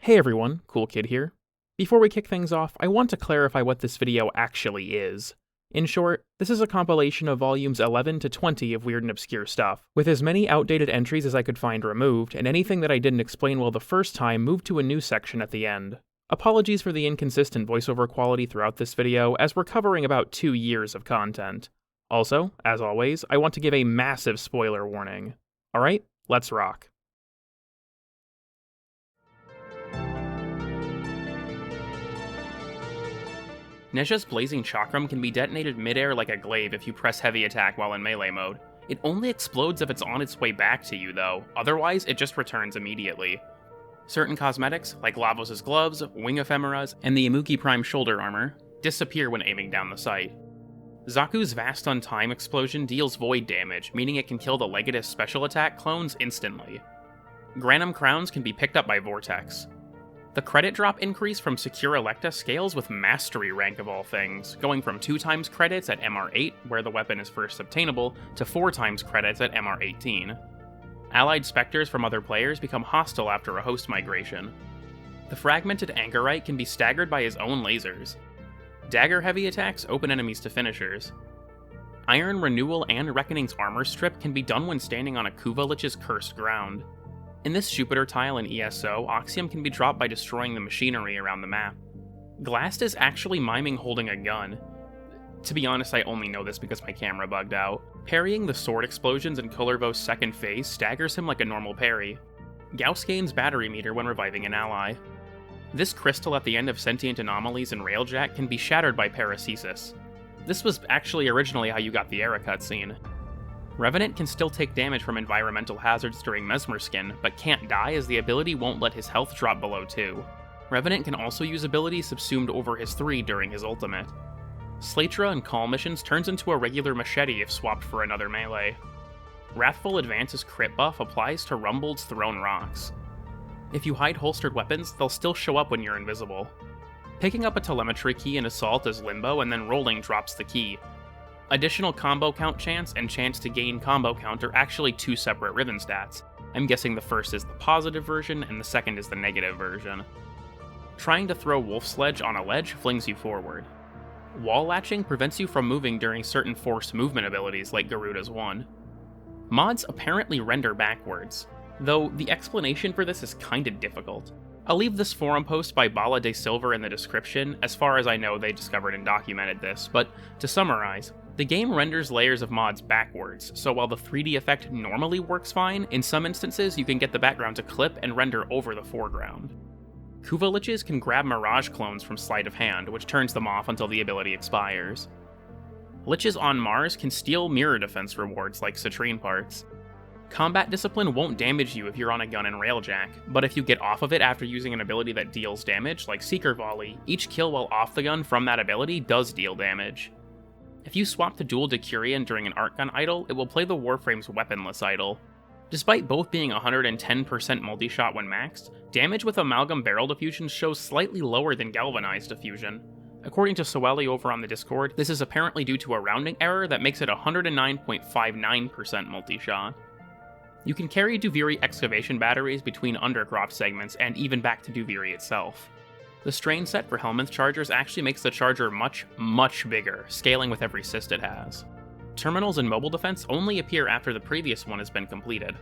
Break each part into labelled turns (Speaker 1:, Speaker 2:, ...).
Speaker 1: Hey everyone, Cool Kid here. Before we kick things off, I want to clarify what this video actually is. In short, this is a compilation of volumes 11 to 20 of weird and obscure stuff, with as many outdated entries as I could find removed, and anything that I didn't explain well the first time moved to a new section at the end. Apologies for the inconsistent voiceover quality throughout this video, as we're covering about 2 years of content. Also, as always, I want to give a massive spoiler warning. Alright, let's rock. Nezha's Blazing Chakram can be detonated midair like a glaive if you press heavy attack while in melee mode. It only explodes if it's on its way back to you though, otherwise it just returns immediately. Certain cosmetics, like Lavos' gloves, wing ephemeras, and the Imuki Prime shoulder armor, disappear when aiming down the sight. Zaku's Vast on Time explosion deals void damage, meaning it can kill the Legatus special attack clones instantly. Granum crowns can be picked up by Vortex. The credit drop increase from Secure Electa scales with Mastery rank of all things, going from 2 times credits at MR8, where the weapon is first obtainable, to 4 times credits at MR18. Allied specters from other players become hostile after a host migration. The Fragmented Anchorite can be staggered by his own lasers. Dagger heavy attacks open enemies to finishers. Iron Renewal and Reckoning's armor strip can be done when standing on a Kuva Lich's cursed ground. In this Jupiter tile in ESO, Oxium can be dropped by destroying the machinery around the map. Glast is actually miming holding a gun. To be honest, I only know this because my camera bugged out. Parrying the sword explosions in Kullervo's second phase staggers him like a normal parry. Gauss gains battery meter when reviving an ally. This crystal at the end of Sentient Anomalies and Railjack can be shattered by Paracesis. This was actually originally how you got the Era cutscene. Revenant can still take damage from environmental hazards during Mesmer Skin, but can't die as the ability won't let his health drop below 2. Revenant can also use abilities subsumed over his 3 during his ultimate. Slatra in Call missions turns into a regular machete if swapped for another melee. Wrathful Advance's crit buff applies to Rumbold's thrown rocks. If you hide holstered weapons, they'll still show up when you're invisible. Picking up a telemetry key in Assault as Limbo and then rolling drops the key. Additional combo count chance and chance to gain combo count are actually 2 separate ribbon stats. I'm guessing the first is the positive version and the second is the negative version. Trying to throw Wolf Sledge on a ledge flings you forward. Wall latching prevents you from moving during certain forced movement abilities like Garuda's one. Mods apparently render backwards, though the explanation for this is kinda difficult. I'll leave this forum post by Bala de Silver in the description. As far as I know, they discovered and documented this, but to summarize, the game renders layers of mods backwards, so while the 3D effect normally works fine, in some instances you can get the background to clip and render over the foreground. Kuva Liches can grab Mirage clones from sleight of hand, which turns them off until the ability expires. Liches on Mars can steal mirror defense rewards like Citrine parts. Combat Discipline won't damage you if you're on a gun in Railjack, but if you get off of it after using an ability that deals damage, like Seeker Volley, each kill while off the gun from that ability does deal damage. If you swap to dual Decurion during an Arc Gun idle, it will play the Warframe's weaponless idle. Despite both being 110% multi-shot when maxed, damage with Amalgam Barrel Diffusion shows slightly lower than Galvanized Diffusion. According to Soeli over on the Discord, this is apparently due to a rounding error that makes it 109.59% multi-shot. You can carry Duviri excavation batteries between Undercroft segments and even back to Duviri itself. The strain set for Helminth chargers actually makes the charger much bigger, scaling with every cyst it has. Terminals and mobile defense only appear after the previous one has been completed.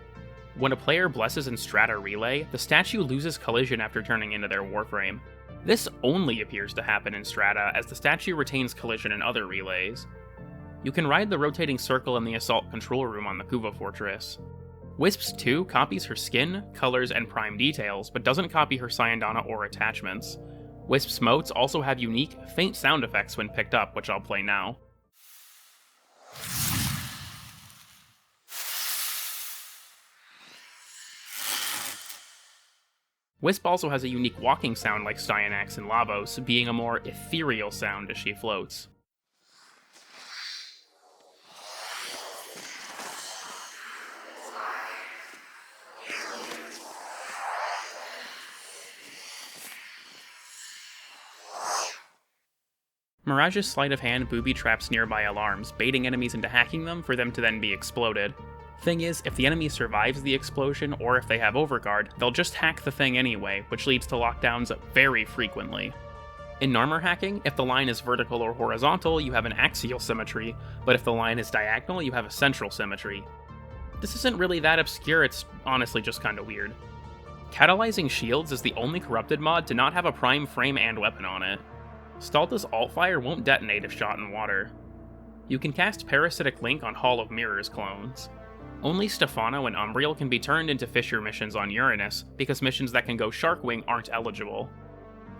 Speaker 1: When a player blesses in Strata Relay, the statue loses collision after turning into their Warframe. This only appears to happen in Strata, as the statue retains collision in other relays. You can ride the rotating circle in the Assault control room on the Kuva Fortress. Wisps 2 copies her skin, colors, and prime details, but doesn't copy her Syandana or attachments. Wisp's motes also have unique, faint sound effects when picked up, which I'll play now. Wisp also has a unique walking sound like Cyanax and Lavos, being a more ethereal sound as she floats. Mirage's sleight of hand booby traps nearby alarms, baiting enemies into hacking them for them to then be exploded. Thing is, if the enemy survives the explosion or if they have overguard, they'll just hack the thing anyway, which leads to lockdowns very frequently. In armor hacking, if the line is vertical or horizontal, you have an axial symmetry, but if the line is diagonal, you have a central symmetry. This isn't really that obscure, it's honestly just kinda weird. Catalyzing Shields is the only corrupted mod to not have a prime frame and weapon on it. Stalta's Altfire won't detonate if shot in water. You can cast Parasitic Link on Hall of Mirrors clones. Only Stefano and Umbriel can be turned into Fissure missions on Uranus, because missions that can go Sharkwing aren't eligible.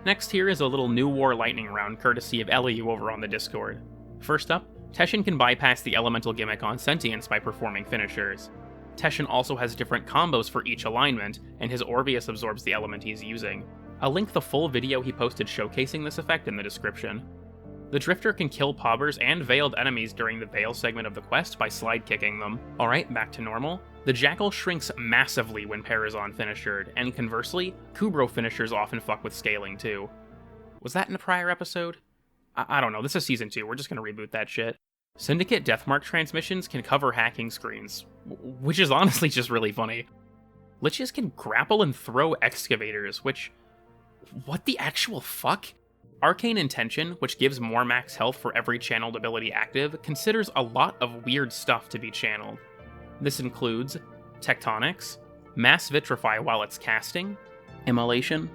Speaker 1: Next here is a little New War lightning round courtesy of Eliu over on the Discord. First up, Teshin can bypass the elemental gimmick on Sentience by performing finishers. Teshin also has different combos for each alignment, and his Orvius absorbs the element he's using. I'll link the full video he posted showcasing this effect in the description. The Drifter can kill Pobbers and veiled enemies during the Veil segment of the quest by slide kicking them. Alright, back to normal. The Jackal shrinks massively when Parazon finishered, and conversely, Kubro finishers often fuck with scaling too. Was that in a prior episode? I don't know, this is Season 2, we're just gonna reboot that shit. Syndicate Deathmark transmissions can cover hacking screens, which is honestly just really funny. Liches can grapple and throw excavators, which... what the actual fuck? Arcane Intention, which gives more max health for every channeled ability active, considers a lot of weird stuff to be channeled. This includes Tectonics, Mass Vitrify while it's casting, Immolation,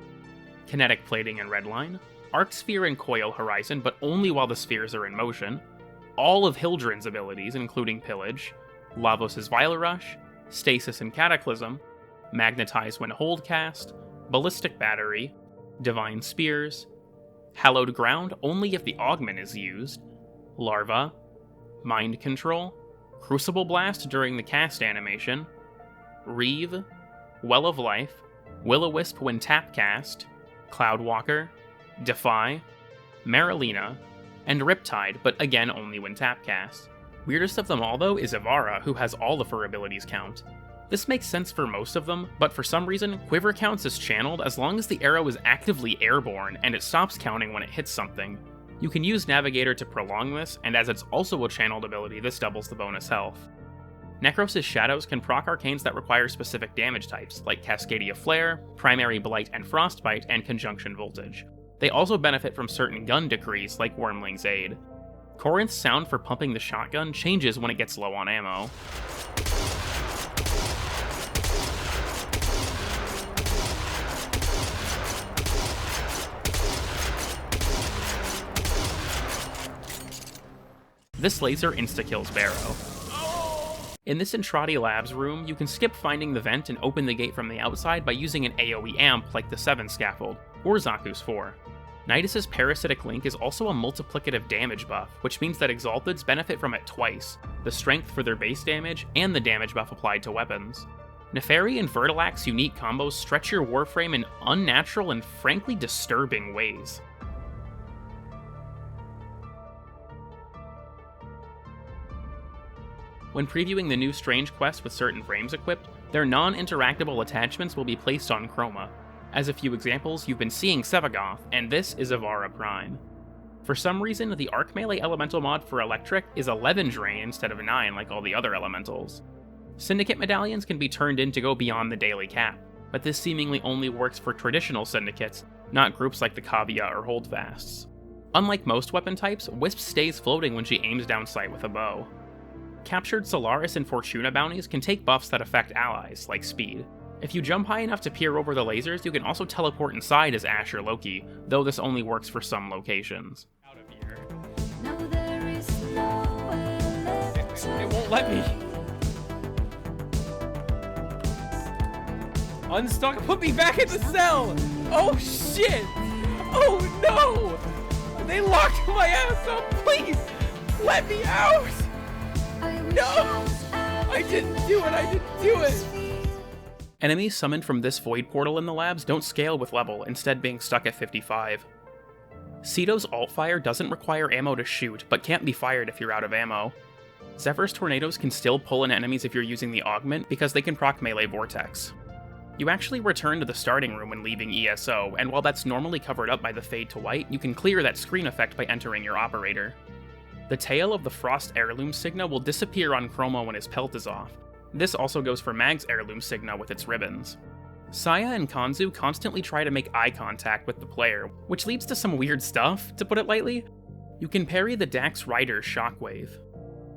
Speaker 1: Kinetic Plating and Redline, Arc Sphere and Coil Horizon, but only while the spheres are in motion, all of Hildren's abilities, including Pillage, Lavos' Vile Rush, Stasis and Cataclysm, Magnetize when hold cast, Ballistic Battery, Divine Spears, Hallowed Ground only if the Augment is used, Larva, Mind Control, Crucible Blast during the cast animation, Reeve, Well of Life, Will-O-Wisp when tap cast, Cloudwalker, Defy, Marilina, and Riptide, but again only when tap cast. Weirdest of them all though is Ivara, who has all of her abilities count. This makes sense for most of them, but for some reason, Quiver counts as channeled as long as the arrow is actively airborne and it stops counting when it hits something. You can use Navigator to prolong this, and as it's also a channeled ability, this doubles the bonus health. Necros' Shadows can proc arcanes that require specific damage types, like Cascadia Flare, Primary Blight and Frostbite, and Conjunction Voltage. They also benefit from certain gun decrees, like Wormling's Aid. Corinth's sound for pumping the shotgun changes when it gets low on ammo. This laser insta-kills Barrow. In this Entrati Labs room, you can skip finding the vent and open the gate from the outside by using an AoE amp like the 7 scaffold, or Zaku's 4. Nidus' Parasitic Link is also a multiplicative damage buff, which means that Exalteds benefit from it twice, the strength for their base damage and the damage buff applied to weapons. Neferi and Vertilak's unique combos stretch your Warframe in unnatural and frankly disturbing ways. When previewing the new Strange Quest with certain frames equipped, their non-interactable attachments will be placed on Chroma. As a few examples, you've been seeing Sevagoth, and this is Ivara Prime. For some reason, the Arc Melee Elemental mod for Electric is 11 drain instead of 9 like all the other elementals. Syndicate medallions can be turned in to go beyond the daily cap, but this seemingly only works for traditional syndicates, not groups like the Kavia or Holdfasts. Unlike most weapon types, Wisp stays floating when she aims down sight with a bow. Captured Solaris and Fortuna bounties can take buffs that affect allies, like speed. If you jump high enough to peer over the lasers, you can also teleport inside as Ash or Loki, though this only works for some locations. Out of here.
Speaker 2: No, there is no
Speaker 3: It won't let me. Unstuck, put me back in the cell! Oh shit! Oh no! They locked my ass up, please! Let me out! No! I didn't do it!
Speaker 1: Enemies summoned from this void portal in the labs don't scale with level, instead being stuck at 55. Cedo's Altfire doesn't require ammo to shoot, but can't be fired if you're out of ammo. Zephyr's Tornadoes can still pull in enemies if you're using the Augment, because they can proc Melee Vortex. You actually return to the starting room when leaving ESO, and while that's normally covered up by the Fade to White, you can clear that screen effect by entering your Operator. The tail of the Frost Heirloom Signa will disappear on Chroma when his pelt is off. This also goes for Mag's heirloom Signa with its ribbons. Saya and Kanzu constantly try to make eye contact with the player, which leads to some weird stuff, to put it lightly. You can parry the Dax Rider's Shockwave.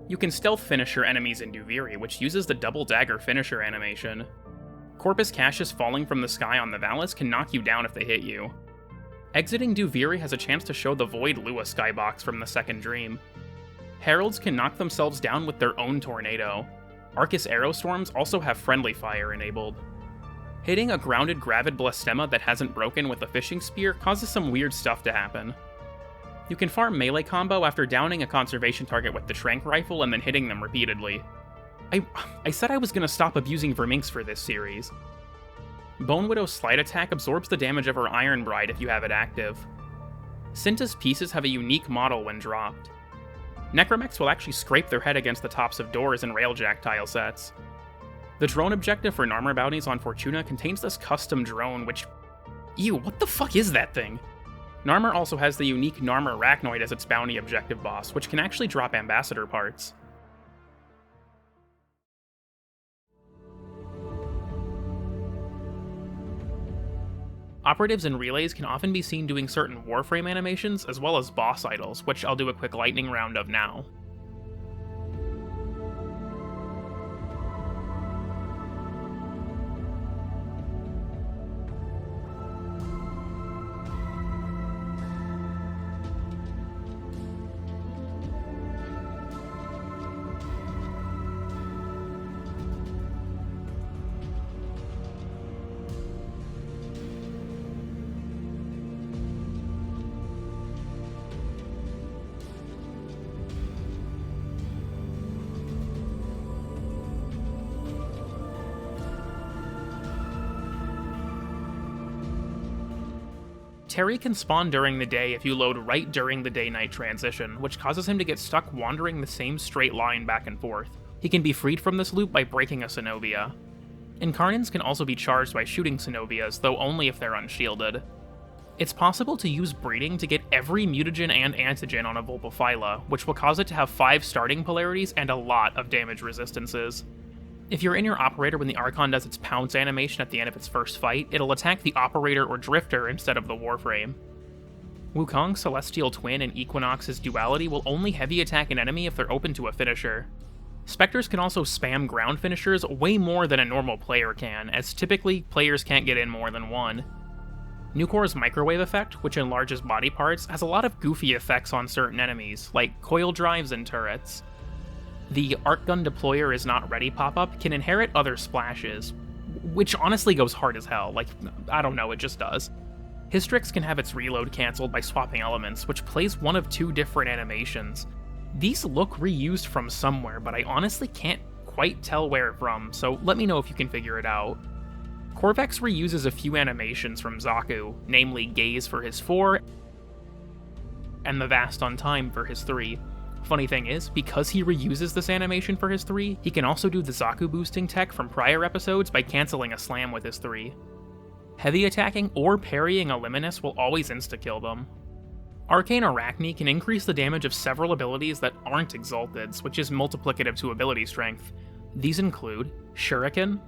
Speaker 1: You can stealth finish your enemies in Duviri, which uses the double dagger finisher animation. Corpus caches falling from the sky on the Valis can knock you down if they hit you. Exiting Duviri has a chance to show the Void Lua skybox from the Second Dream. Heralds can knock themselves down with their own tornado. Arcus Aerostorms also have friendly fire enabled. Hitting a grounded Gravid Blastema that hasn't broken with a fishing spear causes some weird stuff to happen. You can farm melee combo after downing a conservation target with the Trank Rifle and then hitting them repeatedly. I said I was gonna stop abusing Verminx for this series. Bone Widow's Slide Attack absorbs the damage of her Iron Bride if you have it active. Cinta's pieces have a unique model when dropped. Necromechs will actually scrape their head against the tops of doors and railjack tile sets. The drone objective for Narmer bounties on Fortuna contains this custom drone which... Ew, what the fuck is that thing? Narmer also has the unique Narmer Arachnoid as its bounty objective boss, which can actually drop ambassador parts. Operatives and relays can often be seen doing certain Warframe animations, as well as boss idols, which I'll do a quick lightning round of now. Terry can spawn during the day if you load right during the day-night transition, which causes him to get stuck wandering the same straight line back and forth. He can be freed from this loop by breaking a Cenobia. Incarnans can also be charged by shooting Cenobias, though only if they're unshielded. It's possible to use breeding to get every mutagen and antigen on a Vulpaphyla, which will cause it to have 5 starting polarities and a lot of damage resistances. If you're in your Operator when the Archon does its pounce animation at the end of its first fight, it'll attack the Operator or Drifter instead of the Warframe. Wukong's Celestial Twin and Equinox's Duality will only heavy attack an enemy if they're open to a finisher. Spectres can also spam ground finishers way more than a normal player can, as typically players can't get in more than one. Nukor's Microwave Effect, which enlarges body parts, has a lot of goofy effects on certain enemies, like coil drives and turrets. The Arc Gun Deployer is not ready pop-up can inherit other splashes, which honestly goes hard as hell, like, I don't know, it just does. Hystrix can have its reload cancelled by swapping elements, which plays one of 2 different animations. These look reused from somewhere, but I honestly can't quite tell where from, so let me know if you can figure it out. Corvex reuses a few animations from Zaku, namely Gaze for his 4, and the Vast on Time for his 3. Funny thing is, because he reuses this animation for his 3, he can also do the Zaku boosting tech from prior episodes by cancelling a slam with his 3. Heavy attacking or parrying a Luminous will always insta-kill them. Arcane Arachne can increase the damage of several abilities that aren't Exalteds, which is multiplicative to ability strength. These include Shuriken,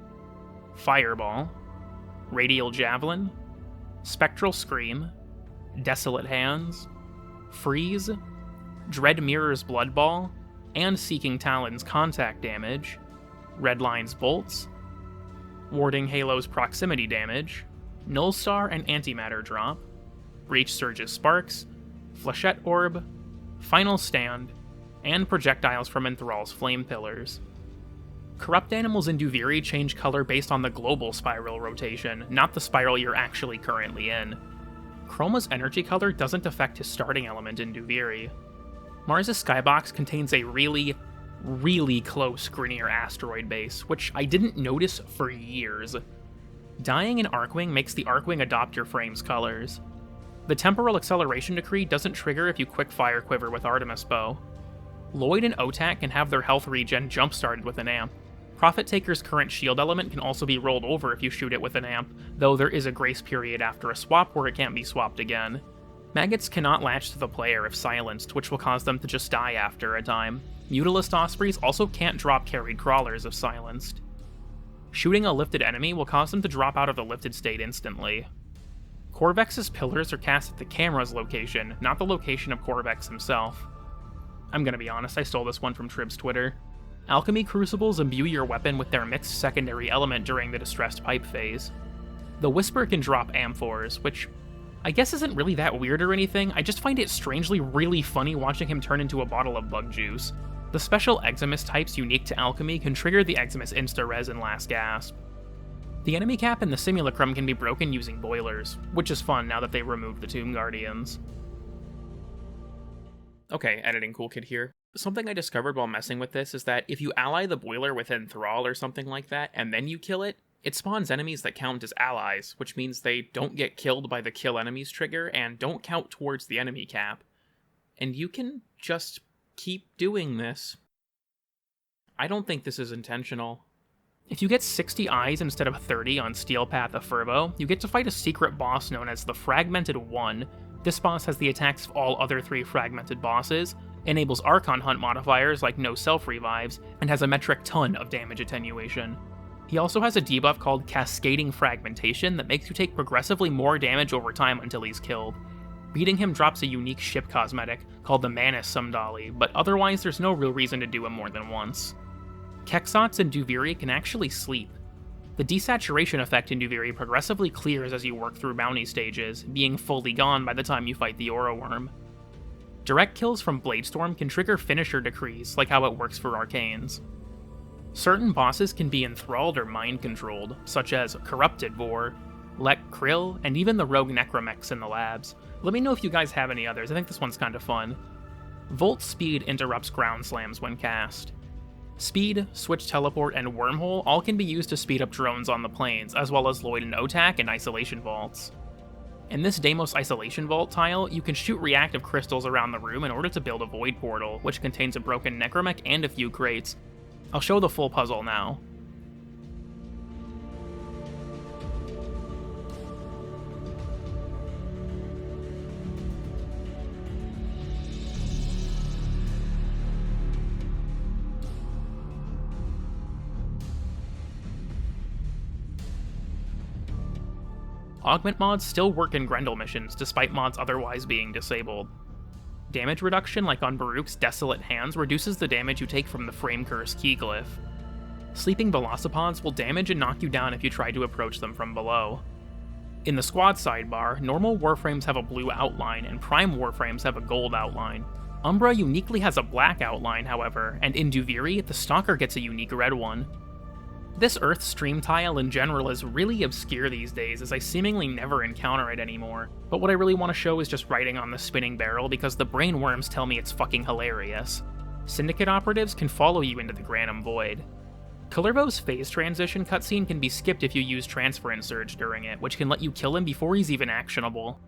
Speaker 1: Fireball, Radial Javelin, Spectral Scream, Desolate Hands, Freeze, Dread Mirror's Blood Ball, and Seeking Talon's Contact Damage, Redline's Bolts, Warding Halo's Proximity Damage, Nullstar and Antimatter Drop, Breach Surge's Sparks, Flechette Orb, Final Stand, and projectiles from Enthrall's Flame Pillars. Corrupt animals in Duviri change color based on the global spiral rotation, not the spiral you're actually currently in. Chroma's energy color doesn't affect his starting element in Duviri. Mars' skybox contains a really close Grineer asteroid base, which I didn't notice for years. Dying in Arcwing makes the Arcwing adopt your frame's colors. The Temporal Acceleration Decree doesn't trigger if you quickfire Quiver with Artemis Bow. Lloyd and Otak can have their health regen jump-started with an amp. Prophet Taker's current shield element can also be rolled over if you shoot it with an amp, though there is a grace period after a swap where it can't be swapped again. Maggots cannot latch to the player if silenced, which will cause them to just die after a time. Mutalised Ospreys also can't drop carried crawlers if silenced. Shooting a lifted enemy will cause them to drop out of the lifted state instantly. Corvex's pillars are cast at the camera's location, not the location of Corvex himself. I'm gonna be honest, I stole this one from Trib's Twitter. Alchemy Crucibles imbue your weapon with their mixed secondary element during the Distressed Pipe phase. The Whisper can drop amphors, which I guess isn't really that weird or anything, I just find it strangely really funny watching him turn into a bottle of bug juice. The special Eximus types unique to Alchemy can trigger the Eximus Insta-Res in Last Gasp. The enemy cap and the Simulacrum can be broken using boilers, which is fun now that they removed the Tomb Guardians. Okay, editing cool kid here. Something I discovered while messing with this is that if you ally the boiler with Enthrall or something like that, and then you kill it, it spawns enemies that count as allies, which means they don't get killed by the kill enemies trigger and don't count towards the enemy cap. And you can just keep doing this. I don't think this is intentional. If you get 60 eyes instead of 30 on Steel Path of Furbo, you get to fight a secret boss known as the Fragmented One. This boss has the attacks of all other 3 fragmented bosses, enables Archon Hunt modifiers like no self-revives, and has a metric ton of damage attenuation. He also has a debuff called Cascading Fragmentation that makes you take progressively more damage over time until he's killed. Beating him drops a unique ship cosmetic called the Manus Sumdali, but otherwise there's no real reason to do him more than once. Kexots and Duviri can actually sleep. The desaturation effect in Duviri progressively clears as you work through bounty stages, being fully gone by the time you fight the Aura Worm. Direct kills from Bladestorm can trigger finisher decrees, like how it works for Arcanes. Certain bosses can be enthralled or mind-controlled, such as Corrupted Vor, Lek Krill, and even the rogue Necromechs in the labs. Let me know if you guys have any others, I think this one's kinda fun. Volt Speed interrupts ground slams when cast. Speed, Switch Teleport, and Wormhole all can be used to speed up drones on the planes, as well as Lloyd and Otak and Isolation Vaults. In this Deimos Isolation Vault tile, you can shoot reactive crystals around the room in order to build a Void Portal, which contains a broken Necromech and a few crates. I'll show the full puzzle now. Augment mods still work in Grendel missions, despite mods otherwise being disabled. Damage reduction, like on Baruch's Desolate Hands, reduces the damage you take from the Frame Curse key glyph. Sleeping Velocipods will damage and knock you down if you try to approach them from below. In the squad sidebar, normal Warframes have a blue outline, and Prime Warframes have a gold outline. Umbra uniquely has a black outline, however, and in Duviri, the Stalker gets a unique red one. This Earth stream tile in general is really obscure these days, as I seemingly never encounter it anymore, but what I really want to show is just writing on the spinning barrel because the brain worms tell me it's fucking hilarious. Syndicate operatives can follow you into the Granum Void. Kalervo's phase transition cutscene can be skipped if you use Transference Surge during it, which can let you kill him before he's even actionable.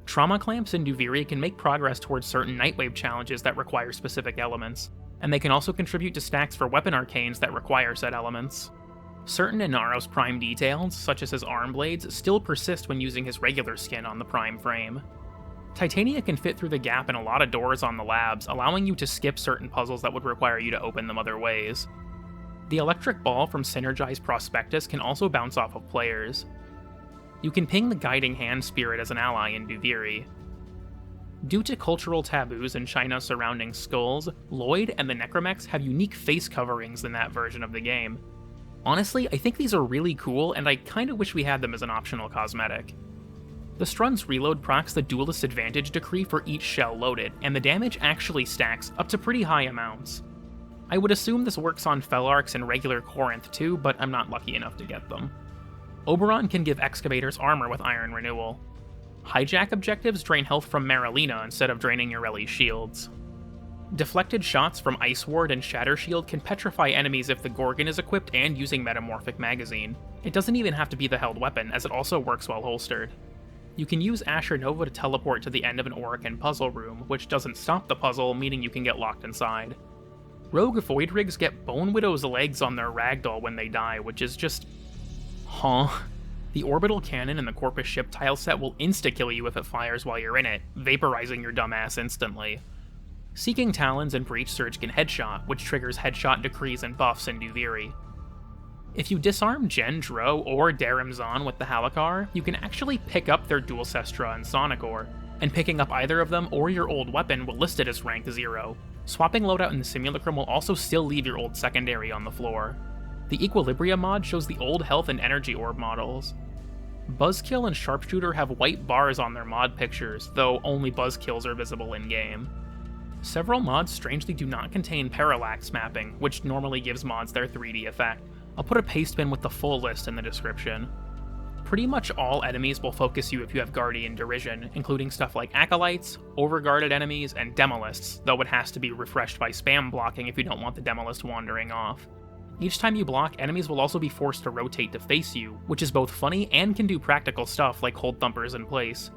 Speaker 1: Trauma Clamps in Duviri can make progress towards certain Nightwave challenges that require specific elements, and they can also contribute to stacks for weapon arcanes that require said elements. Certain Inaros Prime details, such as his arm blades, still persist when using his regular skin on the Prime frame. Titania can fit through the gap in a lot of doors on the labs, allowing you to skip certain puzzles that would require you to open them other ways. The electric ball from Synergize Prospectus can also bounce off of players. You can ping the Guiding Hand Spirit as an ally in Duviri. Due to cultural taboos in China surrounding skulls, Lloyd and the Necromechs have unique face coverings in that version of the game. Honestly, I think these are really cool, and I kinda wish we had them as an optional cosmetic. The Strun's reload procs the Duelist Advantage decree for each shell loaded, and the damage actually stacks up to pretty high amounts. I would assume this works on Felarks and regular Corinth too, but I'm not lucky enough to get them. Oberon can give Excavators armor with Iron Renewal. Hijack objectives drain health from Marilena instead of draining Yoreli's shields. Deflected shots from Ice Ward and Shatter Shield can petrify enemies if the Gorgon is equipped and using Metamorphic Magazine. It doesn't even have to be the held weapon, as it also works while holstered. You can use Asher Nova to teleport to the end of an Orokin puzzle room, which doesn't stop the puzzle, meaning you can get locked inside. Rogue Voidrigs get Bone Widow's legs on their ragdoll when they die, which is just... huh. The orbital cannon in the Corpus ship tileset will insta-kill you if it fires while you're in it, vaporizing your dumbass instantly. Seeking Talons and Breach Surge can headshot, which triggers headshot decrees and buffs in Duviri. If you disarm Jen, Dro, or Darim Zahn with the Halakar, you can actually pick up their Dual Sestra and Sonic Ore, and picking up either of them or your old weapon will list it as rank 0. Swapping loadout in the Simulacrum will also still leave your old secondary on the floor. The Equilibrium mod shows the old health and energy orb models. Buzzkill and Sharpshooter have white bars on their mod pictures, though only Buzzkills are visible in-game. Several mods strangely do not contain parallax mapping, which normally gives mods their 3D effect. I'll put a paste bin with the full list in the description. Pretty much all enemies will focus you if you have Guardian Derision, including stuff like Acolytes, Overguarded enemies, and Demolists, though it has to be refreshed by spam blocking if you don't want the Demolist wandering off. Each time you block, enemies will also be forced to rotate to face you, which is both funny and can do practical stuff like hold thumpers in place.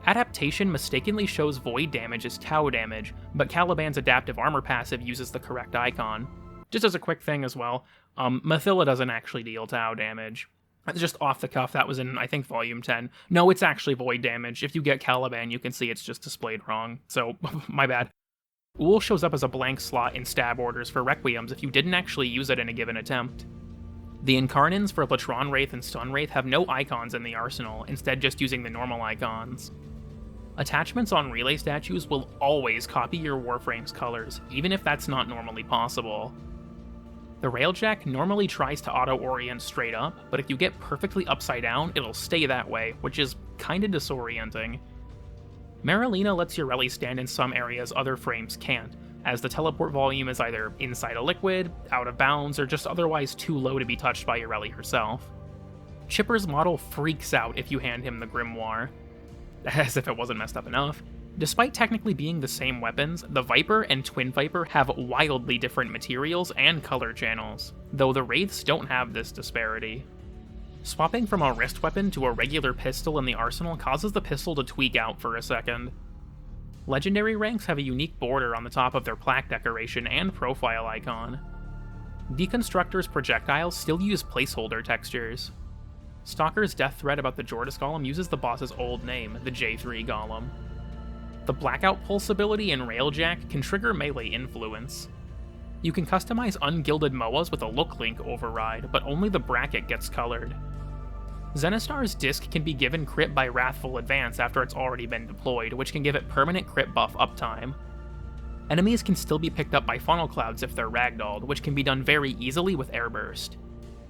Speaker 1: Adaptation mistakenly shows void damage as Tau damage, but Caliban's adaptive armor passive uses the correct icon. Just as a quick thing as well, Mathila doesn't actually deal Tau damage. Just off the cuff, that was in, I think, Volume 10. No, it's actually void damage. If you get Caliban, you can see it's just displayed wrong, so my bad. Uul shows up as a blank slot in stab orders for Requiems if you didn't actually use it in a given attempt. The Incarnins for Latron Wraith and Stun Wraith have no icons in the arsenal, instead just using the normal icons. Attachments on relay statues will always copy your Warframe's colors, even if that's not normally possible. The Railjack normally tries to auto-orient straight up, but if you get perfectly upside down, it'll stay that way, which is kinda disorienting. Marilena lets your Rally stand in some areas other frames can't, as the teleport volume is either inside a liquid, out of bounds, or just otherwise too low to be touched by your Rally herself. Chipper's model freaks out if you hand him the Grimoire. As if it wasn't messed up enough. Despite technically being the same weapons, the Viper and Twin Viper have wildly different materials and color channels, though the Wraiths don't have this disparity. Swapping from a wrist weapon to a regular pistol in the arsenal causes the pistol to tweak out for a second. Legendary ranks have a unique border on the top of their plaque decoration and profile icon. Deconstructor's projectiles still use placeholder textures. Stalker's death threat about the Jordas Golem uses the boss's old name, the J3 Golem. The Blackout Pulse ability in Railjack can trigger melee influence. You can customize ungilded MOAs with a look link override, but only the bracket gets colored. Zenistar's disc can be given crit by Wrathful Advance after it's already been deployed, which can give it permanent crit buff uptime. Enemies can still be picked up by funnel clouds if they're ragdolled, which can be done very easily with Airburst.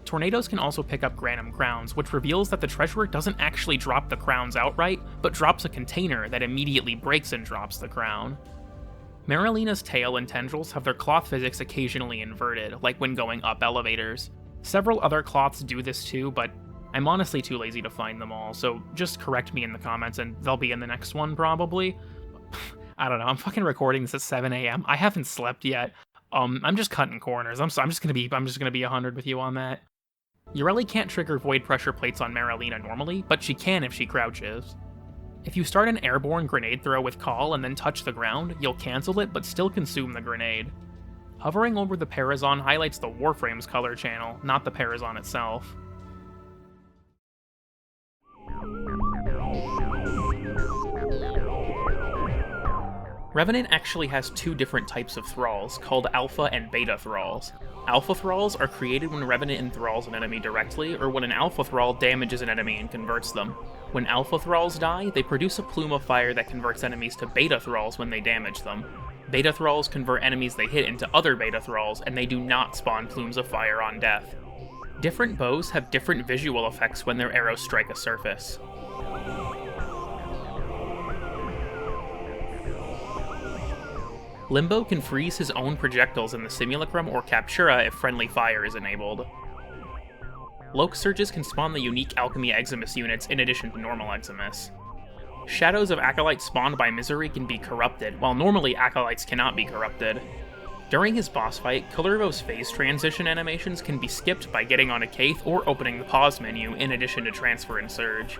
Speaker 1: Tornadoes can also pick up Granum Crowns, which reveals that the Treasurer doesn't actually drop the crowns outright, but drops a container that immediately breaks and drops the crown. Marilena's tail and tendrils have their cloth physics occasionally inverted, like when going up elevators. Several other cloths do this too, but I'm honestly too lazy to find them all, so just correct me in the comments and they'll be in the next one probably. I don't know, I'm fucking recording this at 7 AM. I haven't slept yet. I'm just cutting corners. I'm just gonna be 100 with you on that. Ureli can't trigger Void Pressure Plates on Marilena normally, but she can if she crouches. If you start an airborne grenade throw with Call and then touch the ground, you'll cancel it but still consume the grenade. Hovering over the Parazon highlights the Warframe's color channel, not the Parazon itself. Revenant actually has two different types of thralls, called Alpha and Beta thralls. Alpha thralls are created when Revenant enthralls an enemy directly, or when an Alpha thrall damages an enemy and converts them. When Alpha thralls die, they produce a plume of fire that converts enemies to Beta thralls when they damage them. Beta thralls convert enemies they hit into other Beta thralls, and they do not spawn plumes of fire on death. Different bows have different visual effects when their arrows strike a surface. Limbo can freeze his own projectiles in the Simulacrum or Captura if friendly fire is enabled. Loke Surges can spawn the unique Alchemy Eximus units in addition to normal Eximus. Shadows of Acolytes spawned by Misery can be corrupted, while normally Acolytes cannot be corrupted. During his boss fight, Kullervo's phase transition animations can be skipped by getting on a Kaith or opening the pause menu in addition to Transfer and Surge.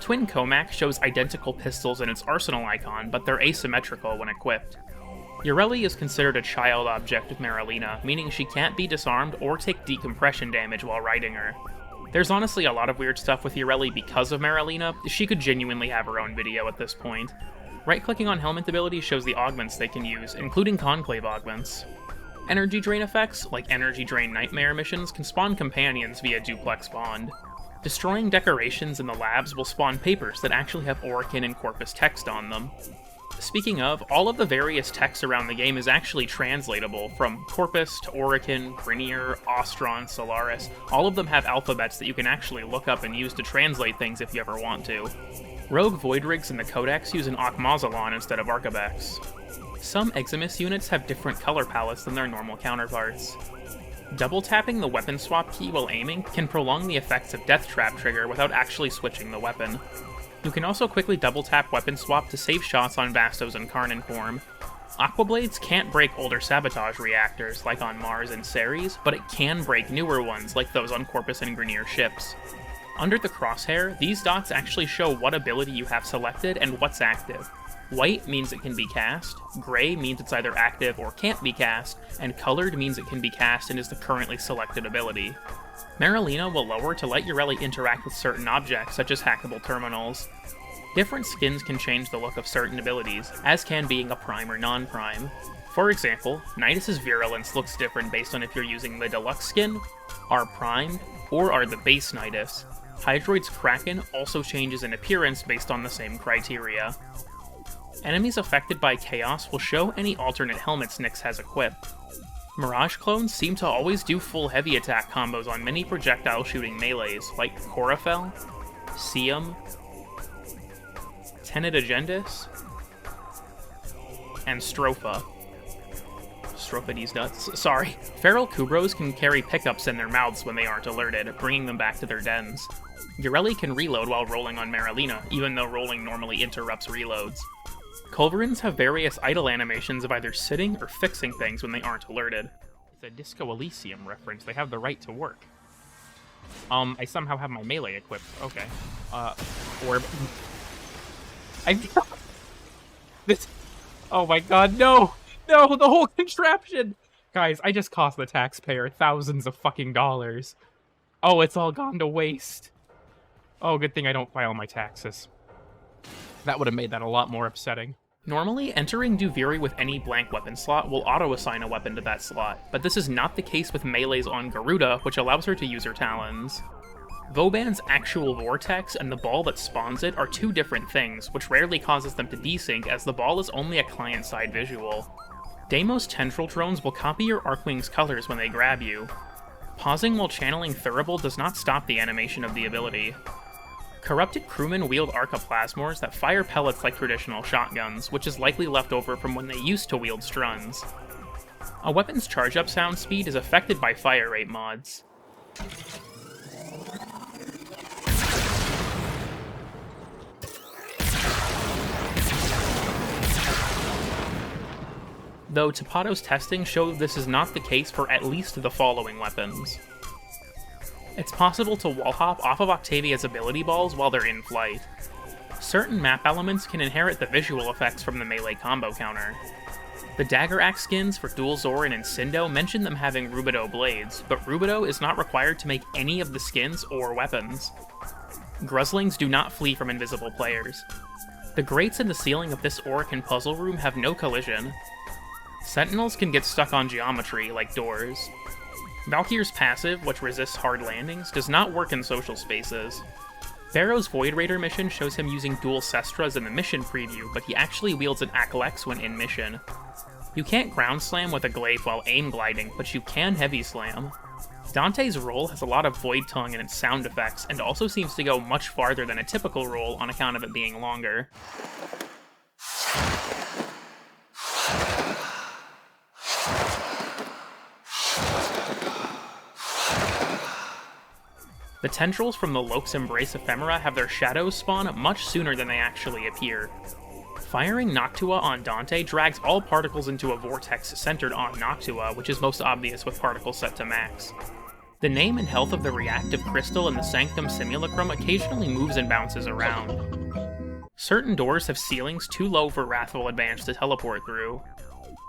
Speaker 1: Twin Comac shows identical pistols in its arsenal icon, but they're asymmetrical when equipped. Ureli is considered a child object of Marilena, meaning she can't be disarmed or take decompression damage while riding her. There's honestly a lot of weird stuff with Urelli because of Marilena. She could genuinely have her own video at this point. Right-clicking on helmet abilities shows the augments they can use, including Conclave augments. Energy drain effects, like Energy Drain Nightmare missions, can spawn companions via Duplex Bond. Destroying decorations in the labs will spawn papers that actually have Orokin and Corpus text on them. Speaking of, all of the various text around the game is actually translatable, from Corpus to Orokin, Grineer, Ostron, Solaris. All of them have alphabets that you can actually look up and use to translate things if you ever want to. Rogue Void Rigs in the Codex use an Akmazalon instead of Arcabex. Some Eximus units have different color palettes than their normal counterparts. Double tapping the weapon swap key while aiming can prolong the effects of Death Trap trigger without actually switching the weapon. You can also quickly double tap weapon swap to save shots on Vastos and Karnan form. Aquablades can't break older sabotage reactors like on Mars and Ceres, but it can break newer ones like those on Corpus and Grineer ships. Under the crosshair, these dots actually show what ability you have selected and what's active. White means it can be cast, gray means it's either active or can't be cast, and colored means it can be cast and is the currently selected ability. Marilena will lower to let Urelli interact with certain objects, such as hackable terminals. Different skins can change the look of certain abilities, as can being a prime or non-prime. For example, Nidus' virulence looks different based on if you're using the deluxe skin, are primed, or are the base Nidus. Hydroid's Kraken also changes in appearance based on the same criteria. Enemies affected by Chaos will show any alternate helmets Nyx has equipped. Mirage clones seem to always do full heavy attack combos on many projectile shooting melees, like Corafel, Siam, Tenet Agendis, and Stropha. Stropha these nuts. Sorry. Feral Kubros can carry pickups in their mouths when they aren't alerted, bringing them back to their dens. Urelli can reload while rolling on Marilena, even though rolling normally interrupts reloads. Culverins have various idle animations of either sitting or fixing things when they aren't alerted. It's a Disco Elysium reference. They have the right to work. I somehow have my melee equipped. Okay. Orb. This... Oh my god, no! No, the whole contraption! Guys, I just cost the taxpayer thousands of fucking dollars. Oh, it's all gone to waste. Oh, good thing I don't file my taxes. That would have made that a lot more upsetting. Normally, entering Duviri with any blank weapon slot will auto-assign a weapon to that slot, but this is not the case with melees on Garuda, which allows her to use her talons. Vauban's actual vortex and the ball that spawns it are two different things, which rarely causes them to desync as the ball is only a client-side visual. Deimos tendril drones will copy your Arcwing's colors when they grab you. Pausing while channeling Thurible does not stop the animation of the ability. Corrupted crewmen wield arcoplasmors that fire pellets like traditional shotguns, which is likely left over from when they used to wield struns. A weapon's charge-up sound speed is affected by fire rate mods. Though Tapato's testing showed this is not the case for at least the following weapons. It's possible to wallhop off of Octavia's ability balls while they're in flight. Certain map elements can inherit the visual effects from the melee combo counter. The Dagger Axe skins for Dual Zorin and Sindo mention them having Rubido blades, but Rubido is not required to make any of the skins or weapons. Gruslings do not flee from invisible players. The grates in the ceiling of this Orokin puzzle room have no collision. Sentinels can get stuck on geometry, like doors. Valkyr's passive, which resists hard landings, does not work in social spaces. Barrow's Void Raider mission shows him using dual Sestras in the mission preview, but he actually wields an Akalex when in mission. You can't ground slam with a glaive while aim gliding, but you can heavy slam. Dante's roll has a lot of Void Tongue in its sound effects, and also seems to go much farther than a typical roll on account of it being longer. The tendrils from the Lok's Embrace ephemera have their shadows spawn much sooner than they actually appear. Firing Noctua on Dante drags all particles into a vortex centered on Noctua, which is most obvious with particles set to max. The name and health of the reactive crystal in the Sanctum Simulacrum occasionally moves and bounces around. Certain doors have ceilings too low for Wrathful Advance to teleport through.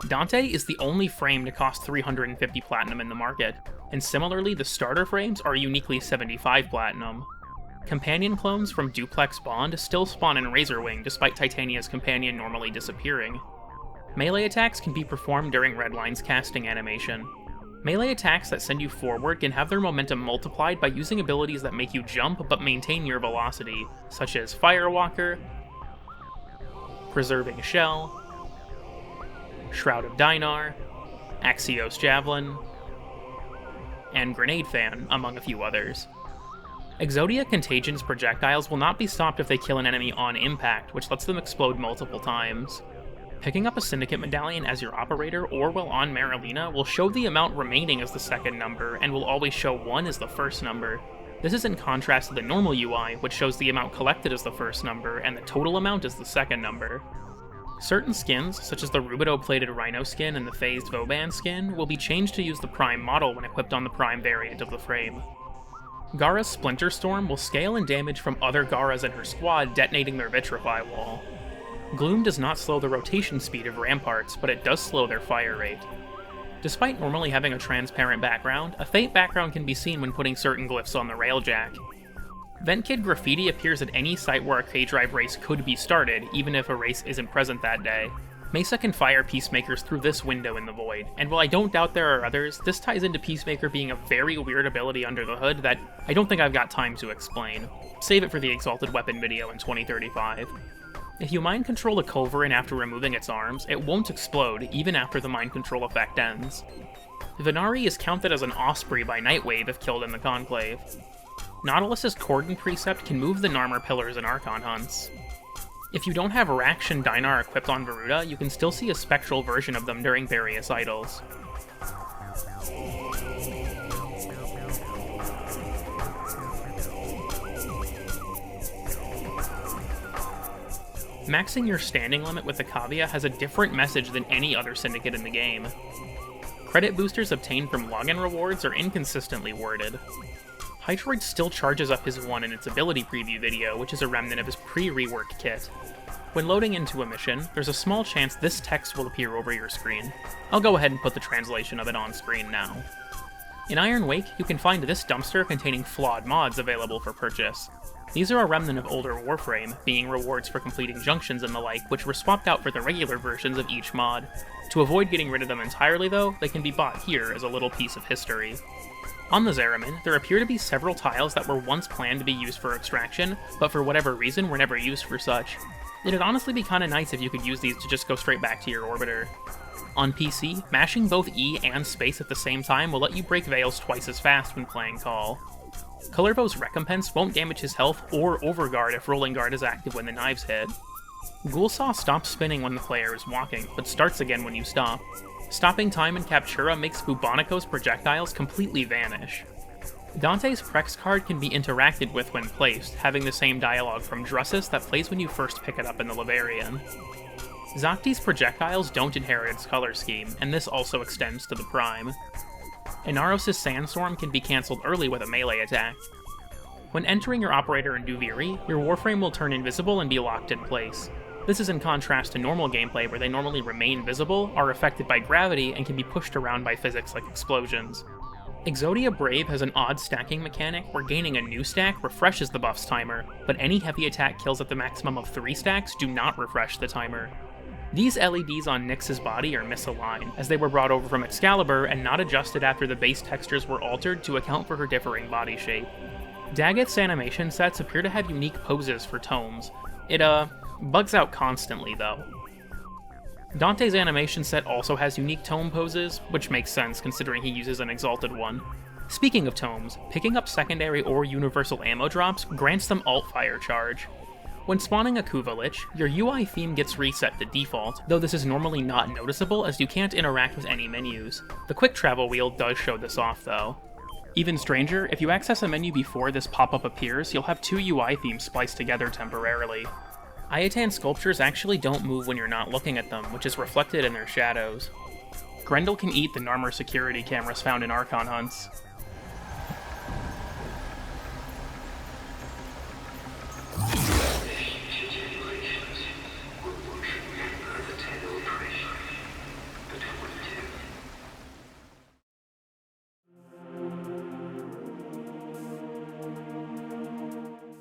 Speaker 1: Dante is the only frame to cost 350 platinum in the market, and similarly the starter frames are uniquely 75 platinum. Companion clones from Duplex Bond still spawn in Razorwing despite Titania's companion normally disappearing. Melee attacks can be performed during Redline's casting animation. Melee attacks that send you forward can have their momentum multiplied by using abilities that make you jump but maintain your velocity, such as Firewalker, Preserving Shell, Shroud of Dynar, Axios Javelin, and Grenade Fan, among a few others. Exodia Contagion's projectiles will not be stopped if they kill an enemy on impact, which lets them explode multiple times. Picking up a Syndicate Medallion as your operator or while on Marilena will show the amount remaining as the second number, and will always show 1 as the first number. This is in contrast to the normal UI, which shows the amount collected as the first number, and the total amount as the second number. Certain skins, such as the Rubido-plated Rhino skin and the phased Vauban skin, will be changed to use the Prime model when equipped on the Prime variant of the frame. Gara's Splinter Storm will scale in damage from other Garas in her squad, detonating their Vitrify wall. Gloom does not slow the rotation speed of ramparts, but it does slow their fire rate. Despite normally having a transparent background, a faint background can be seen when putting certain glyphs on the railjack. Ventkid Graffiti appears at any site where a K-Drive race could be started, even if a race isn't present that day. Mesa can fire Peacemakers through this window in the void, and while I don't doubt there are others, this ties into Peacemaker being a very weird ability under the hood that I don't think I've got time to explain. Save it for the Exalted Weapon video in 2035. If you mind control a Culverin after removing its arms, it won't explode, even after the mind control effect ends. Venari is counted as an Osprey by Nightwave if killed in the Conclave. Nautilus's Cordon Precept can move the Narmer Pillars in Archon hunts. If you don't have Rakshan Dynar equipped on Varuda, you can still see a spectral version of them during various idols. Maxing your standing limit with the Kavia has a different message than any other syndicate in the game. Credit boosters obtained from login rewards are inconsistently worded. Hydroid still charges up his 1 in its ability preview video, which is a remnant of his pre-rework kit. When loading into a mission, there's a small chance this text will appear over your screen. I'll go ahead and put the translation of it on screen now. In Iron Wake, you can find this dumpster containing flawed mods available for purchase. These are a remnant of older Warframe, being rewards for completing junctions and the like, which were swapped out for the regular versions of each mod. To avoid getting rid of them entirely though, they can be bought here as a little piece of history. On the Zeramin, there appear to be several tiles that were once planned to be used for extraction, but for whatever reason were never used for such. It'd honestly be kinda nice if you could use these to just go straight back to your orbiter. On PC, mashing both E and space at the same time will let you break Veils twice as fast when playing Call. Colorbo's Recompense won't damage his health or overguard if Rolling Guard is active when the knives hit. Ghoulsaw stops spinning when the player is walking, but starts again when you stop. Stopping time in Captura makes Bubonico's projectiles completely vanish. Dante's Prex card can be interacted with when placed, having the same dialogue from Drussus that plays when you first pick it up in the Laverian. Zakti's projectiles don't inherit its color scheme, and this also extends to the Prime. Inaros' Sandstorm can be cancelled early with a melee attack. When entering your operator in Duviri, your Warframe will turn invisible and be locked in place. This is in contrast to normal gameplay where they normally remain visible, are affected by gravity, and can be pushed around by physics like explosions. Exodia Brave has an odd stacking mechanic where gaining a new stack refreshes the buff's timer, but any heavy attack kills at the maximum of 3 stacks do not refresh the timer. These LEDs on Nyx's body are misaligned, as they were brought over from Excalibur and not adjusted after the base textures were altered to account for her differing body shape. Daggeth's animation sets appear to have unique poses for tomes. It, bugs out constantly, though. Dante's animation set also has unique tome poses, which makes sense considering he uses an exalted one. Speaking of tomes, picking up secondary or universal ammo drops grants them alt-fire charge. When spawning a Kuvalich, your UI theme gets reset to default, though this is normally not noticeable as you can't interact with any menus. The quick travel wheel does show this off though. Even stranger, if you access a menu before this pop-up appears, you'll have 2 UI themes spliced together temporarily. Ayatan sculptures actually don't move when you're not looking at them, which is reflected in their shadows. Grendel can eat the Narmer security cameras found in Archon hunts.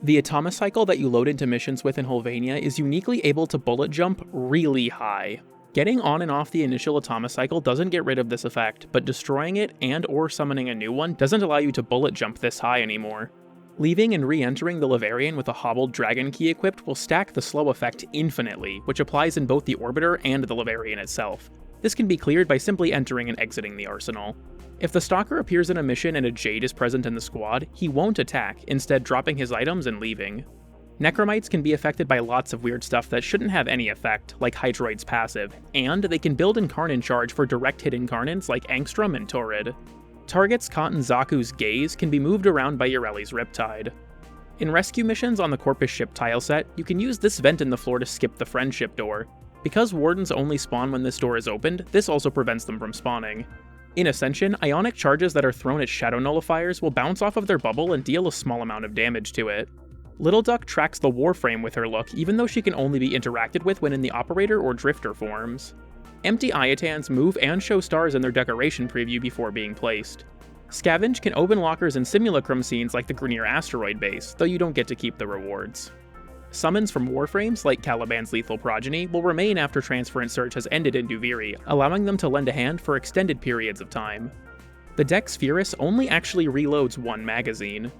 Speaker 1: The Atomicycle that you load into missions with in Hulvania is uniquely able to bullet jump really high. Getting on and off the initial Atomicycle doesn't get rid of this effect, but destroying it and or summoning a new one doesn't allow you to bullet jump this high anymore. Leaving and re-entering the Laverian with a hobbled Dragon Key equipped will stack the slow effect infinitely, which applies in both the Orbiter and the Laverian itself. This can be cleared by simply entering and exiting the arsenal. If the Stalker appears in a mission and a Jade is present in the squad, he won't attack, instead dropping his items and leaving. Necromites can be affected by lots of weird stuff that shouldn't have any effect, like Hydroid's passive, and they can build Incarnate charge for direct hit Incarnates like Angstrom and Torrid. Targets caught in Zaku's gaze can be moved around by Yoreli's Riptide. In rescue missions on the Corpus ship tileset, you can use this vent in the floor to skip the friendship door. Because wardens only spawn when this door is opened, this also prevents them from spawning. In Ascension, ionic charges that are thrown at shadow nullifiers will bounce off of their bubble and deal a small amount of damage to it. Little Duck tracks the Warframe with her look, even though she can only be interacted with when in the Operator or Drifter forms. Empty Iotans move and show stars in their decoration preview before being placed. Scavenge can open lockers in simulacrum scenes like the Grineer asteroid base, though you don't get to keep the rewards. Summons from Warframes, like Caliban's Lethal Progeny, will remain after Transference Surge has ended in Duviri, allowing them to lend a hand for extended periods of time. The Dex Spherus only actually reloads one magazine.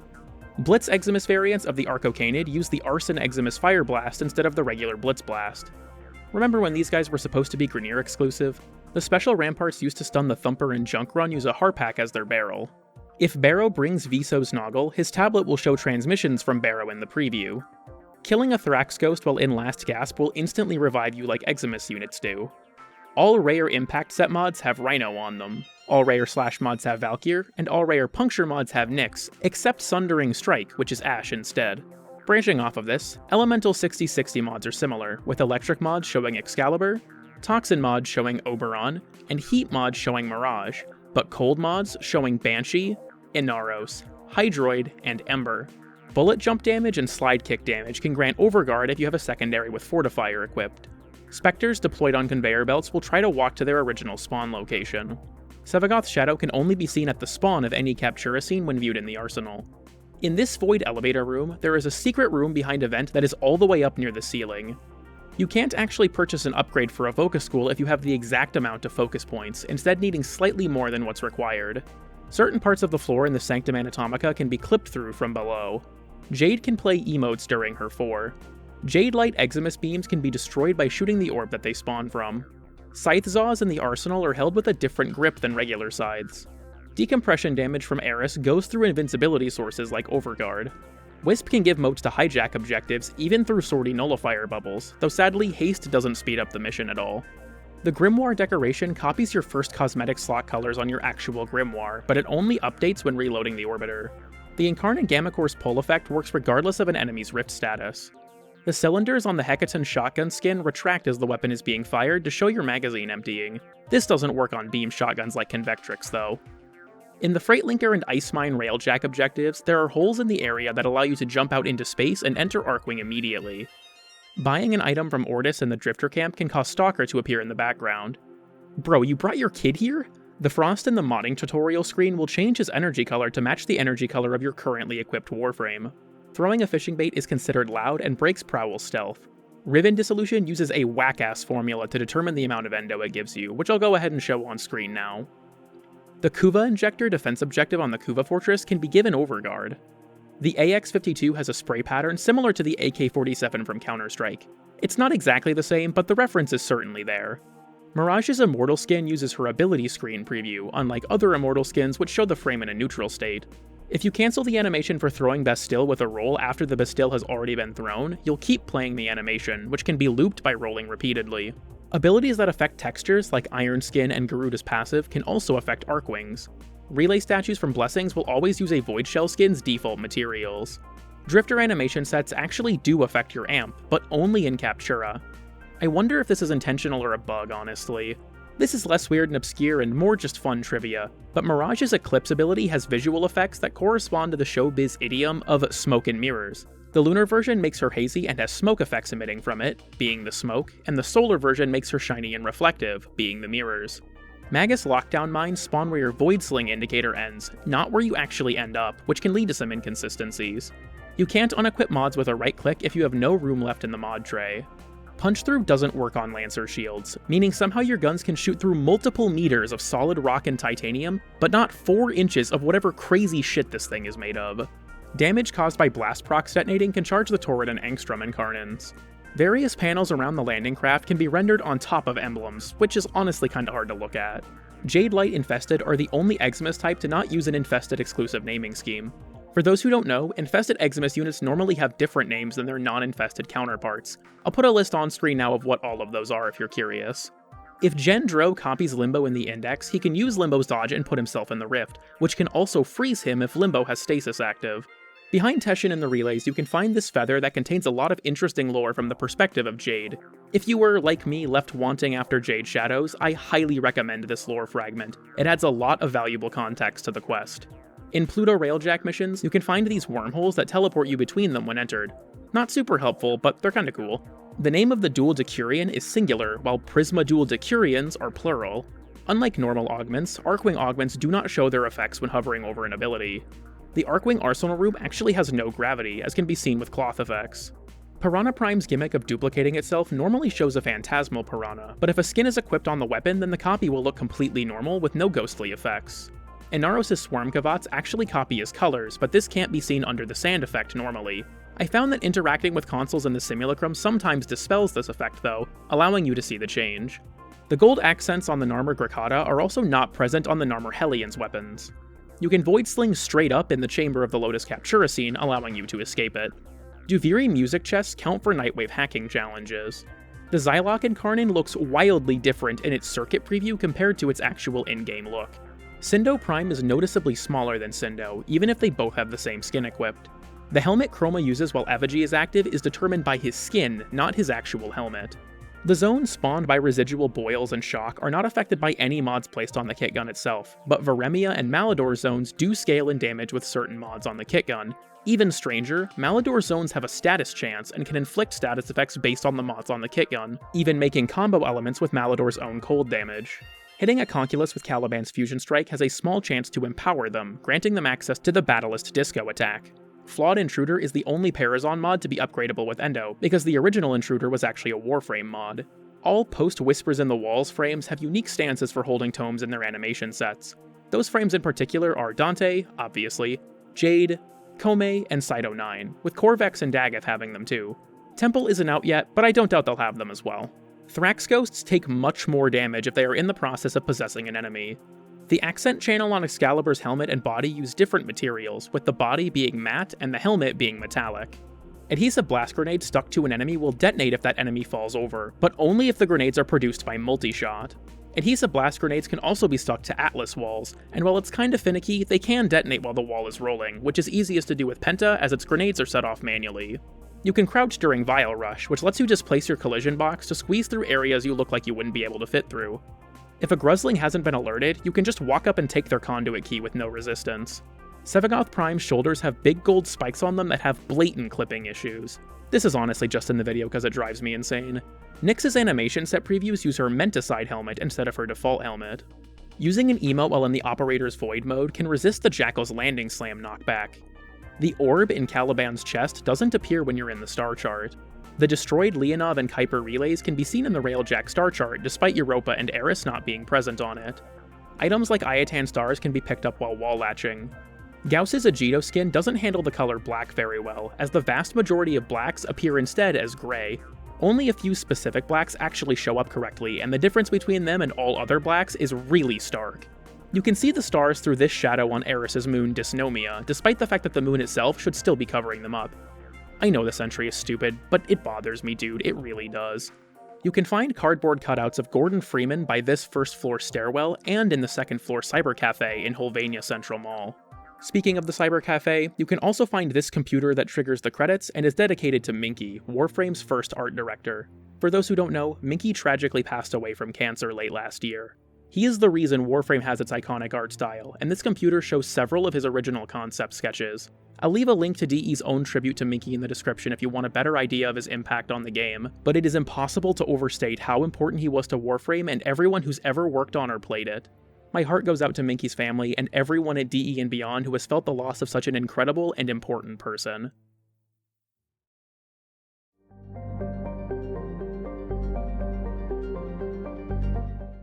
Speaker 1: Blitz Eximus variants of the Arcocanid use the Arson Eximus Fire Blast instead of the regular Blitz Blast. Remember when these guys were supposed to be Grineer exclusive? The special ramparts used to stun the Thumper and Junkron use a Harpack as their barrel. If Barrow brings Viso's Noggle, his tablet will show transmissions from Barrow in the preview. Killing a Thrax Ghost while in Last Gasp will instantly revive you like Eximus units do. All Rare Impact set mods have Rhino on them. All Rare Slash mods have Valkyr, and all Rare Puncture mods have Nyx, except Sundering Strike, which is Ash instead. Branching off of this, Elemental 60/60 mods are similar, with Electric mods showing Excalibur, Toxin mods showing Oberon, and Heat mods showing Mirage, but Cold mods showing Banshee, Inaros, Hydroid, and Ember. Bullet jump damage and slide kick damage can grant Overguard if you have a secondary with Fortifier equipped. Spectres deployed on conveyor belts will try to walk to their original spawn location. Sevagoth's Shadow can only be seen at the spawn of any Captura scene when viewed in the arsenal. In this Void elevator room, there is a secret room behind a vent that is all the way up near the ceiling. You can't actually purchase an upgrade for a Focus School if you have the exact amount of focus points, instead needing slightly more than what's required. Certain parts of the floor in the Sanctum Anatomica can be clipped through from below. Jade can play emotes during her 4. Jade Light Eximus beams can be destroyed by shooting the orb that they spawn from. Scythe Zaws in the arsenal are held with a different grip than regular scythes. Decompression damage from Eris goes through invincibility sources like Overguard. Wisp can give motes to hijack objectives even through Swordy Nullifier bubbles, though sadly Haste doesn't speed up the mission at all. The Grimoire decoration copies your first cosmetic slot colors on your actual Grimoire, but it only updates when reloading the Orbiter. The Incarnate Gamma Core's pull effect works regardless of an enemy's rift status. The cylinders on the Hecaton shotgun skin retract as the weapon is being fired to show your magazine emptying. This doesn't work on beam shotguns like Convectrix though. In the Freightlinker and Ice Mine Railjack objectives, there are holes in the area that allow you to jump out into space and enter Arcwing immediately. Buying an item from Ortis in the Drifter camp can cause Stalker to appear in the background. Bro, you brought your kid here? The frost in the modding tutorial screen will change his energy color to match the energy color of your currently equipped Warframe. Throwing a fishing bait is considered loud and breaks Prowl's stealth. Riven Dissolution uses a whack-ass formula to determine the amount of endo it gives you, which I'll go ahead and show on screen now. The Kuva Injector defense objective on the Kuva Fortress can be given Overguard. The AX-52 has a spray pattern similar to the AK-47 from Counter-Strike. It's not exactly the same, but the reference is certainly there. Mirage's Immortal skin uses her ability screen preview, unlike other Immortal skins which show the frame in a neutral state. If you cancel the animation for throwing Bastille with a roll after the Bastille has already been thrown, you'll keep playing the animation, which can be looped by rolling repeatedly. Abilities that affect textures, like Iron Skin and Garuda's passive, can also affect Arcwings. Relay statues from Blessings will always use a Void Shell skin's default materials. Drifter animation sets actually do affect your amp, but only in Captura. I wonder if this is intentional or a bug, honestly. This is less weird and obscure and more just fun trivia, but Mirage's Eclipse ability has visual effects that correspond to the showbiz idiom of smoke and mirrors. The lunar version makes her hazy and has smoke effects emitting from it, being the smoke, and the solar version makes her shiny and reflective, being the mirrors. Magus lockdown mines spawn where your Void Sling indicator ends, not where you actually end up, which can lead to some inconsistencies. You can't unequip mods with a right click if you have no room left in the mod tray. Punch Through doesn't work on Lancer shields, meaning somehow your guns can shoot through multiple meters of solid rock and titanium, but not 4 inches of whatever crazy shit this thing is made of. Damage caused by blast procs detonating can charge the turret and angstrom incarnants. Various panels around the landing craft can be rendered on top of emblems, which is honestly kinda hard to look at. Jade Light Infested are the only Eximus type to not use an Infested exclusive naming scheme. For those who don't know, infested Eximus units normally have different names than their non-infested counterparts. I'll put a list on screen now of what all of those are if you're curious. If Gendro copies Limbo in the index, he can use Limbo's dodge and put himself in the rift, which can also freeze him if Limbo has stasis active. Behind Teshin in the relays, you can find this feather that contains a lot of interesting lore from the perspective of Jade. If you were, like me, left wanting after Jade Shadows, I highly recommend this lore fragment. It adds a lot of valuable context to the quest. In Pluto Railjack missions, you can find these wormholes that teleport you between them when entered. Not super helpful, but they're kinda cool. The name of the dual Decurion is singular, while Prisma dual Decurions are plural. Unlike normal augments, Arcwing augments do not show their effects when hovering over an ability. The Arcwing Arsenal room actually has no gravity, as can be seen with cloth effects. Piranha Prime's gimmick of duplicating itself normally shows a phantasmal piranha, but if a skin is equipped on the weapon, then the copy will look completely normal with no ghostly effects. Inaros' Swarm Kavats actually copy his colors, but this can't be seen under the sand effect normally. I found that interacting with consoles in the simulacrum sometimes dispels this effect though, allowing you to see the change. The gold accents on the Narmer Gracata are also not present on the Narmer Hellion's weapons. You can void sling straight up in the chamber of the Lotus Captura scene, allowing you to escape it. Duviri music chests count for Nightwave hacking challenges. The Xylock Incarnate looks wildly different in its circuit preview compared to its actual in-game look. Cindo Prime is noticeably smaller than Cindo, even if they both have the same skin equipped. The helmet Chroma uses while Effigy is active is determined by his skin, not his actual helmet. The zones spawned by residual boils and shock are not affected by any mods placed on the kit gun itself, but Varemia and Malador zones do scale in damage with certain mods on the kit gun. Even stranger, Malador zones have a status chance and can inflict status effects based on the mods on the kit gun, even making combo elements with Malador's own cold damage. Hitting a Conculus with Caliban's Fusion Strike has a small chance to empower them, granting them access to the Battlist Disco attack. Flawed Intruder is the only Parazon mod to be upgradable with Endo, because the original Intruder was actually a Warframe mod. All post-Whispers in the Walls frames have unique stances for holding tomes in their animation sets. Those frames in particular are Dante, obviously, Jade, Kome, and Cyto 9, with Corvex and Dagoth having them too. Temple isn't out yet, but I don't doubt they'll have them as well. Thrax Ghosts take much more damage if they are in the process of possessing an enemy. The accent channel on Excalibur's helmet and body use different materials, with the body being matte and the helmet being metallic. Adhesive blast grenades stuck to an enemy will detonate if that enemy falls over, but only if the grenades are produced by multi-shot. Adhesive blast grenades can also be stuck to Atlas walls, and while it's kinda finicky, they can detonate while the wall is rolling, which is easiest to do with Penta as its grenades are set off manually. You can crouch during Vile Rush, which lets you displace your collision box to squeeze through areas you look like you wouldn't be able to fit through. If a Gruzling hasn't been alerted, you can just walk up and take their conduit key with no resistance. Sevagoth Prime's shoulders have big gold spikes on them that have blatant clipping issues. This is honestly just in the video because it drives me insane. Nyx's animation set previews use her Menticide helmet instead of her default helmet. Using an emote while in the Operator's Void mode can resist the Jackal's Landing Slam knockback. The orb in Caliban's chest doesn't appear when you're in the star chart. The destroyed Leonov and Kuiper relays can be seen in the Railjack star chart despite Europa and Eris not being present on it. Items like Iatan stars can be picked up while wall latching. Gauss's Agido skin doesn't handle the color black very well, as the vast majority of blacks appear instead as gray. Only a few specific blacks actually show up correctly, and the difference between them and all other blacks is really stark. You can see the stars through this shadow on Eris's moon Dysnomia, despite the fact that the moon itself should still be covering them up. I know this entry is stupid, but it bothers me, dude, it really does. You can find cardboard cutouts of Gordon Freeman by this first floor stairwell and in the second floor Cyber Cafe in Holvania Central Mall. Speaking of the Cyber Cafe, you can also find this computer that triggers the credits and is dedicated to Minky, Warframe's first art director. For those who don't know, Minky tragically passed away from cancer late last year. He is the reason Warframe has its iconic art style, and this computer shows several of his original concept sketches. I'll leave a link to DE's own tribute to Minky in the description if you want a better idea of his impact on the game, but it is impossible to overstate how important he was to Warframe and everyone who's ever worked on or played it. My heart goes out to Minky's family and everyone at DE and beyond who has felt the loss of such an incredible and important person.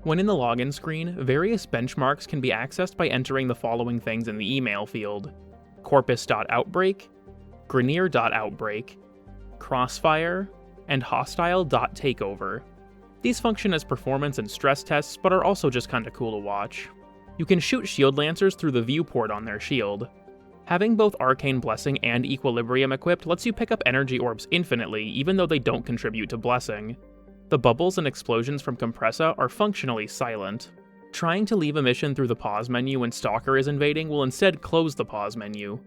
Speaker 1: When in the login screen, various benchmarks can be accessed by entering the following things in the email field: corpus.outbreak, grineer.outbreak, crossfire, and hostile.takeover. These function as performance and stress tests, but are also just kinda cool to watch. You can shoot shield lancers through the viewport on their shield. Having both Arcane Blessing and Equilibrium equipped lets you pick up energy orbs infinitely, even though they don't contribute to Blessing. The bubbles and explosions from Compressa are functionally silent. Trying to leave a mission through the pause menu when Stalker is invading will instead close the pause menu.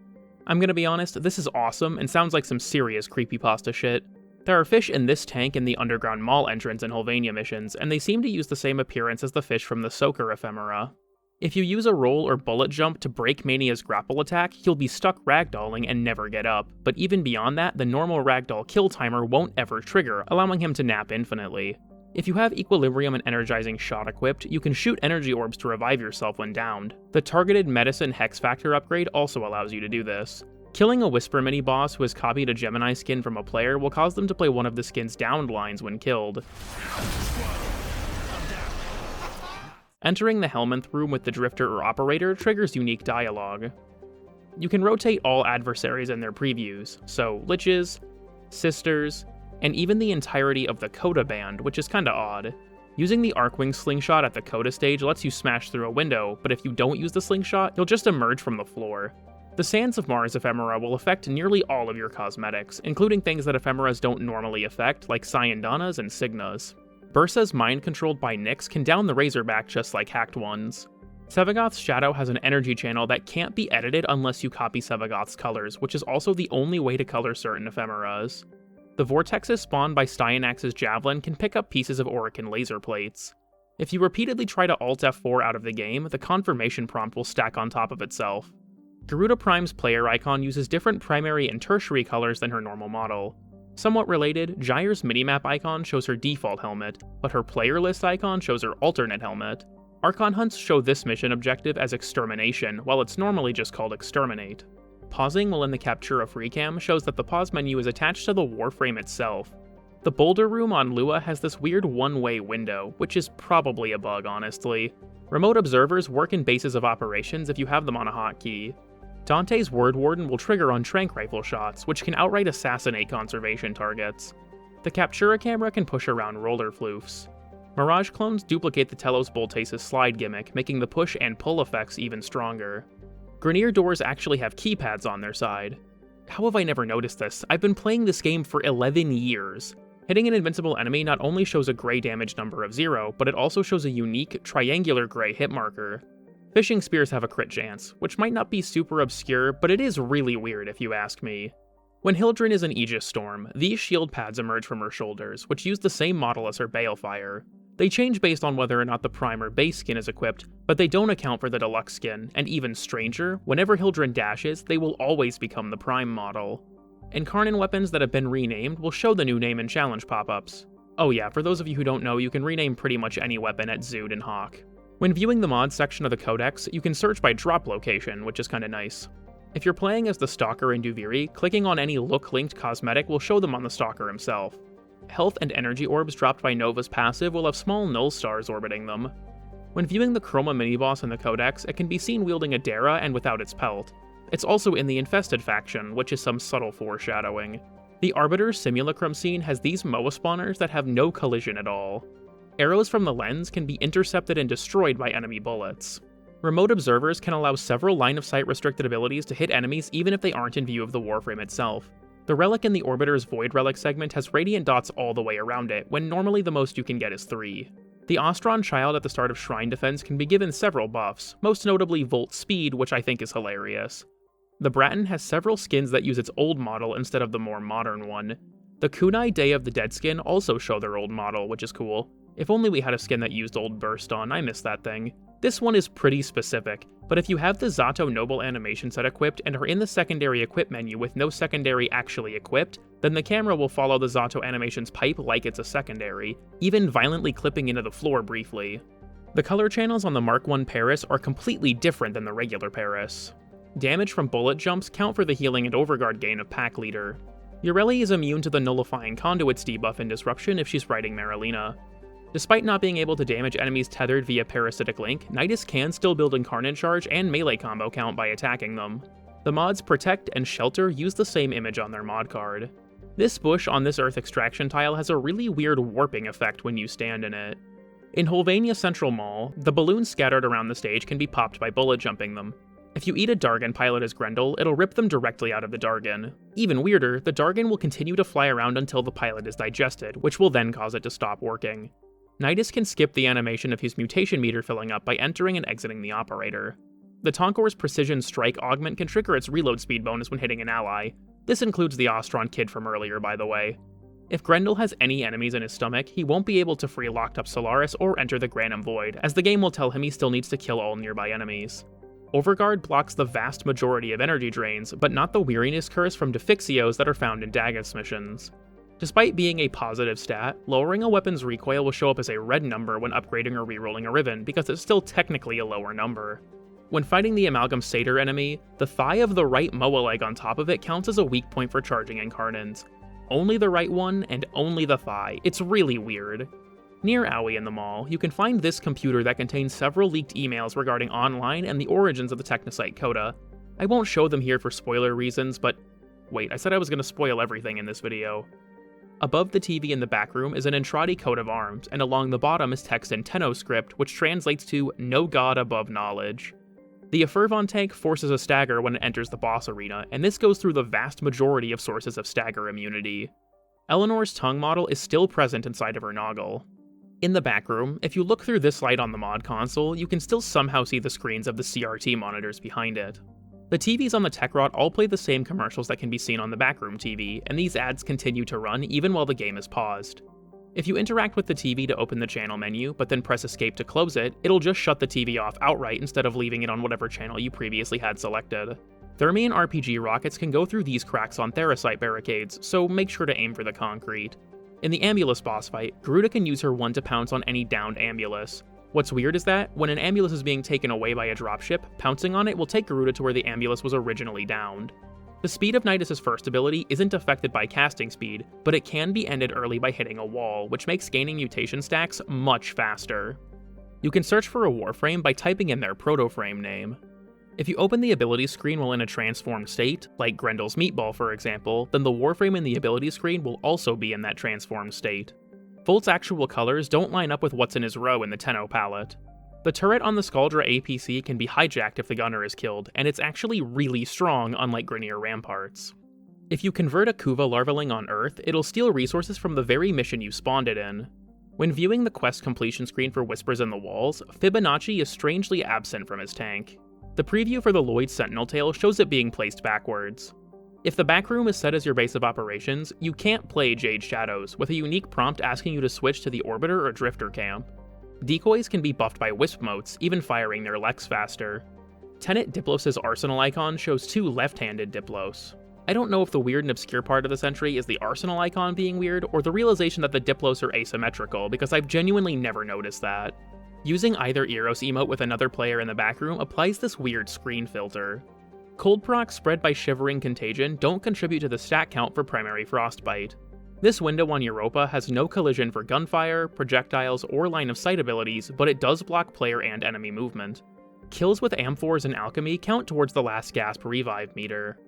Speaker 1: I'm gonna be honest, this is awesome and sounds like some serious creepypasta shit. There are fish in this tank in the underground mall entrance in Hulvania missions, and they seem to use the same appearance as the fish from the Soaker ephemera. If you use a roll or bullet jump to break Mania's grapple attack, he'll be stuck ragdolling and never get up, but even beyond that, the normal ragdoll kill timer won't ever trigger, allowing him to nap infinitely. If you have Equilibrium and Energizing Shot equipped, you can shoot energy orbs to revive yourself when downed. The targeted Medicine Hex Factor upgrade also allows you to do this. Killing a Whisper mini-boss who has copied a Gemini skin from a player will cause them to play one of the skin's downed lines when killed. Entering the Helminth room with the Drifter or Operator triggers unique dialogue. You can rotate all adversaries in their previews, so Liches, Sisters, and even the entirety of the Coda band, which is kinda odd. Using the Arcwing slingshot at the Coda stage lets you smash through a window, but if you don't use the slingshot, you'll just emerge from the floor. The Sands of Mars ephemera will affect nearly all of your cosmetics, including things that ephemeras don't normally affect, like Cyandanas and Signas. Bursa's mind controlled by Nyx can down the Razorback just like hacked ones. Sevagoth's shadow has an energy channel that can't be edited unless you copy Sevagoth's colors, which is also the only way to color certain ephemeras. The vortexes spawned by Styanax's javelin can pick up pieces of Orican laser plates. If you repeatedly try to Alt F4 out of the game, the confirmation prompt will stack on top of itself. Garuda Prime's player icon uses different primary and tertiary colors than her normal model. Somewhat related, Gyre's minimap icon shows her default helmet, but her player list icon shows her alternate helmet. Archon hunts show this mission objective as Extermination, while it's normally just called Exterminate. Pausing while in the Captura FreeCam shows that the pause menu is attached to the Warframe itself. The Boulder Room on Lua has this weird one-way window, which is probably a bug, honestly. Remote observers work in bases of operations if you have them on a hotkey. Dante's Word Warden will trigger on tranq rifle shots, which can outright assassinate conservation targets. The Captura camera can push around roller floofs. Mirage clones duplicate the Telos Boltace's slide gimmick, making the push and pull effects even stronger. Grineer doors actually have keypads on their side. How have I never noticed this? I've been playing this game for 11 years. Hitting an invincible enemy not only shows a gray damage number of 0, but it also shows a unique, triangular gray hit marker. Fishing spears have a crit chance, which might not be super obscure, but it is really weird if you ask me. When Hildryn is in Aegis Storm, these shield pads emerge from her shoulders, which use the same model as her Balefire. They change based on whether or not the Prime or base skin is equipped, but they don't account for the deluxe skin, and even stranger, whenever Hildryn dashes, they will always become the Prime model. Incarnon weapons that have been renamed will show the new name in challenge pop-ups. Oh yeah, for those of you who don't know, you can rename pretty much any weapon at Zood and Hawk. When viewing the mods section of the Codex, you can search by drop location, which is kinda nice. If you're playing as the Stalker in Duviri, clicking on any look-linked cosmetic will show them on the Stalker himself. Health and energy orbs dropped by Nova's passive will have small null stars orbiting them. When viewing the Chroma mini-boss in the Codex, it can be seen wielding a Dara and without its pelt. It's also in the Infested faction, which is some subtle foreshadowing. The Arbiter's Simulacrum scene has these MOA spawners that have no collision at all. Arrows from the lens can be intercepted and destroyed by enemy bullets. Remote observers can allow several line-of-sight restricted abilities to hit enemies even if they aren't in view of the Warframe itself. The relic in the Orbiter's Void Relic segment has radiant dots all the way around it, when normally the most you can get is 3. The Ostron Child at the start of Shrine Defense can be given several buffs, most notably Volt Speed, which I think is hilarious. The Bratton has several skins that use its old model instead of the more modern one. The Kunai Day of the Dead skin also show their old model, which is cool. If only we had a skin that used old burst on, I miss that thing. This one is pretty specific, but if you have the Zato Noble animation set equipped and are in the secondary equip menu with no secondary actually equipped, then the camera will follow the Zato animation's pipe like it's a secondary, even violently clipping into the floor briefly. The color channels on the Mark I Paris are completely different than the regular Paris. Damage from bullet jumps count for the healing and overguard gain of Pack Leader. Ureli is immune to the nullifying conduits debuff in Disruption if she's riding Marilena. Despite not being able to damage enemies tethered via Parasitic Link, Nidus can still build Incarnate Charge and melee combo count by attacking them. The mods Protect and Shelter use the same image on their mod card. This bush on this Earth extraction tile has a really weird warping effect when you stand in it. In Holvania Central Mall, the balloons scattered around the stage can be popped by bullet jumping them. If you eat a Dargon pilot as Grendel, it'll rip them directly out of the Dargon. Even weirder, the Dargon will continue to fly around until the pilot is digested, which will then cause it to stop working. Nidus can skip the animation of his mutation meter filling up by entering and exiting the operator. The Tonkor's Precision Strike augment can trigger its reload speed bonus when hitting an ally. This includes the Ostron kid from earlier, by the way. If Grendel has any enemies in his stomach, he won't be able to free locked up Solaris or enter the Granum Void, as the game will tell him he still needs to kill all nearby enemies. Overguard blocks the vast majority of energy drains, but not the Weariness Curse from Defixios that are found in Dagus missions. Despite being a positive stat, lowering a weapon's recoil will show up as a red number when upgrading or rerolling a Riven, because it's still technically a lower number. When fighting the Amalgam Satyr enemy, the thigh of the right Moa leg on top of it counts as a weak point for charging Incarnans. Only the right one, and only the thigh. It's really weird. Near Owie in the mall, you can find this computer that contains several leaked emails regarding online and the origins of the Technosite Coda. I won't show them here for spoiler reasons, but wait, I said I was going to spoil everything in this video. Above the TV in the back room is an Entradi coat of arms, and along the bottom is text in Tenno script, which translates to "No God above knowledge." The Afervon tank forces a stagger when it enters the boss arena, and this goes through the vast majority of sources of stagger immunity. Eleanor's tongue model is still present inside of her noggin. In the back room, if you look through this light on the mod console, you can still somehow see the screens of the CRT monitors behind it. The TVs on the tech rod all play the same commercials that can be seen on the backroom TV, and these ads continue to run even while the game is paused. If you interact with the TV to open the channel menu, but then press escape to close it, it'll just shut the TV off outright instead of leaving it on whatever channel you previously had selected. Thermian RPG rockets can go through these cracks on Therasite barricades, so make sure to aim for the concrete. In the Ambulous boss fight, Garuda can use her 1 to pounce on any downed Ambulous. What's weird is that, when an Ambulous is being taken away by a dropship, pouncing on it will take Garuda to where the Ambulous was originally downed. The speed of Nidus' first ability isn't affected by casting speed, but it can be ended early by hitting a wall, which makes gaining mutation stacks much faster. You can search for a Warframe by typing in their Protoframe name. If you open the ability screen while in a transformed state, like Grendel's Meatball for example, then the Warframe in the ability screen will also be in that transformed state. Volt's actual colors don't line up with what's in his row in the Tenno palette. The turret on the Scaldra APC can be hijacked if the gunner is killed, and it's actually really strong unlike Grineer Ramparts. If you convert a Kuva Larvaling on Earth, it'll steal resources from the very mission you spawned it in. When viewing the quest completion screen for Whispers in the Walls, Fibonacci is strangely absent from his tank. The preview for the Lloyd Sentinel tail shows it being placed backwards. If the back room is set as your base of operations, you can't play Jade Shadows, with a unique prompt asking you to switch to the Orbiter or Drifter camp. Decoys can be buffed by Wisp motes, even firing their Lex faster. Tenet Diplos' arsenal icon shows 2 left-handed Diplos. I don't know if the weird and obscure part of this entry is the arsenal icon being weird, or the realization that the Diplos are asymmetrical, because I've genuinely never noticed that. Using either Eros emote with another player in the back room applies this weird screen filter. Cold procs spread by Shivering Contagion don't contribute to the stat count for primary Frostbite. This window on Europa has no collision for gunfire, projectiles, or line of sight abilities, but it does block player and enemy movement. Kills with Amphors and Alchemy count towards the last gasp revive meter.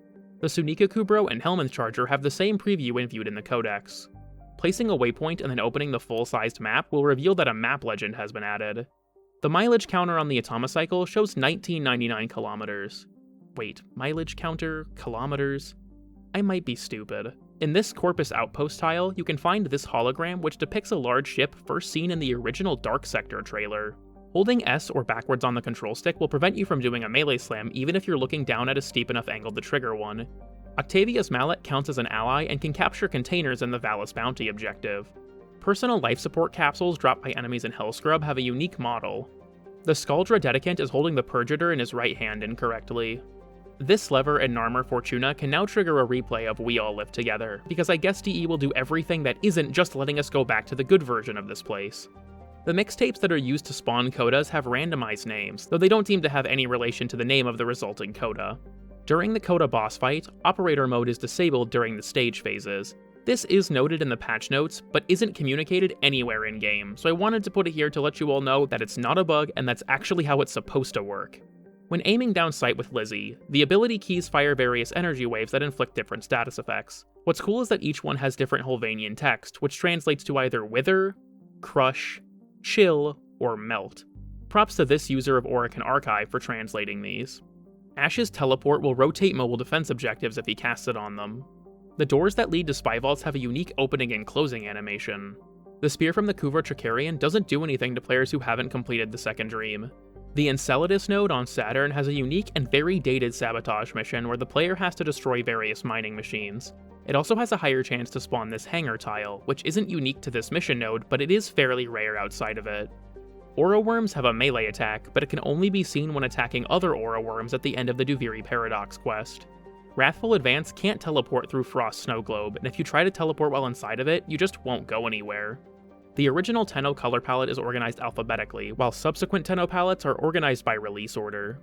Speaker 1: The Sunika Kubro and Helminth Charger have the same preview when viewed in the Codex. Placing a waypoint and then opening the full-sized map will reveal that a map legend has been added. The mileage counter on the Atomocycle shows 1999 kilometers. Wait, mileage counter? Kilometers? I might be stupid. In this Corpus Outpost tile, you can find this hologram which depicts a large ship first seen in the original Dark Sector trailer. Holding S or backwards on the control stick will prevent you from doing a melee slam even if you're looking down at a steep enough angle to trigger one. Octavia's Mallet counts as an ally and can capture containers in the Valis Bounty objective. Personal life support capsules dropped by enemies in Hellscrub have a unique model. The Scaldra Dedicant is holding the Purgator in his right hand incorrectly. This lever in Narmer Fortuna can now trigger a replay of We All Live Together, because I guess DE will do everything that isn't just letting us go back to the good version of this place. The mixtapes that are used to spawn codas have randomized names, though they don't seem to have any relation to the name of the resulting coda. During the coda boss fight, operator mode is disabled during the stage phases. This is noted in the patch notes, but isn't communicated anywhere in-game, so I wanted to put it here to let you all know that it's not a bug and that's actually how it's supposed to work. When aiming down sight with Lizzie, the ability keys fire various energy waves that inflict different status effects. What's cool is that each one has different Hulvanian text, which translates to either wither, crush, chill, or melt. Props to this user of Orokin Archive for translating these. Ash's teleport will rotate mobile defense objectives if he casts it on them. The doors that lead to spy vaults have a unique opening and closing animation. The spear from the Kuvra Tricarian doesn't do anything to players who haven't completed the second dream. The Enceladus node on Saturn has a unique and very dated sabotage mission where the player has to destroy various mining machines. It also has a higher chance to spawn this hangar tile, which isn't unique to this mission node, but it is fairly rare outside of it. Aura Worms have a melee attack, but it can only be seen when attacking other Aura Worms at the end of the Duviri Paradox quest. Wrathful Advance can't teleport through Frost Snow Globe, and if you try to teleport while inside of it, you just won't go anywhere. The original Tenno color palette is organized alphabetically, while subsequent Tenno palettes are organized by release order.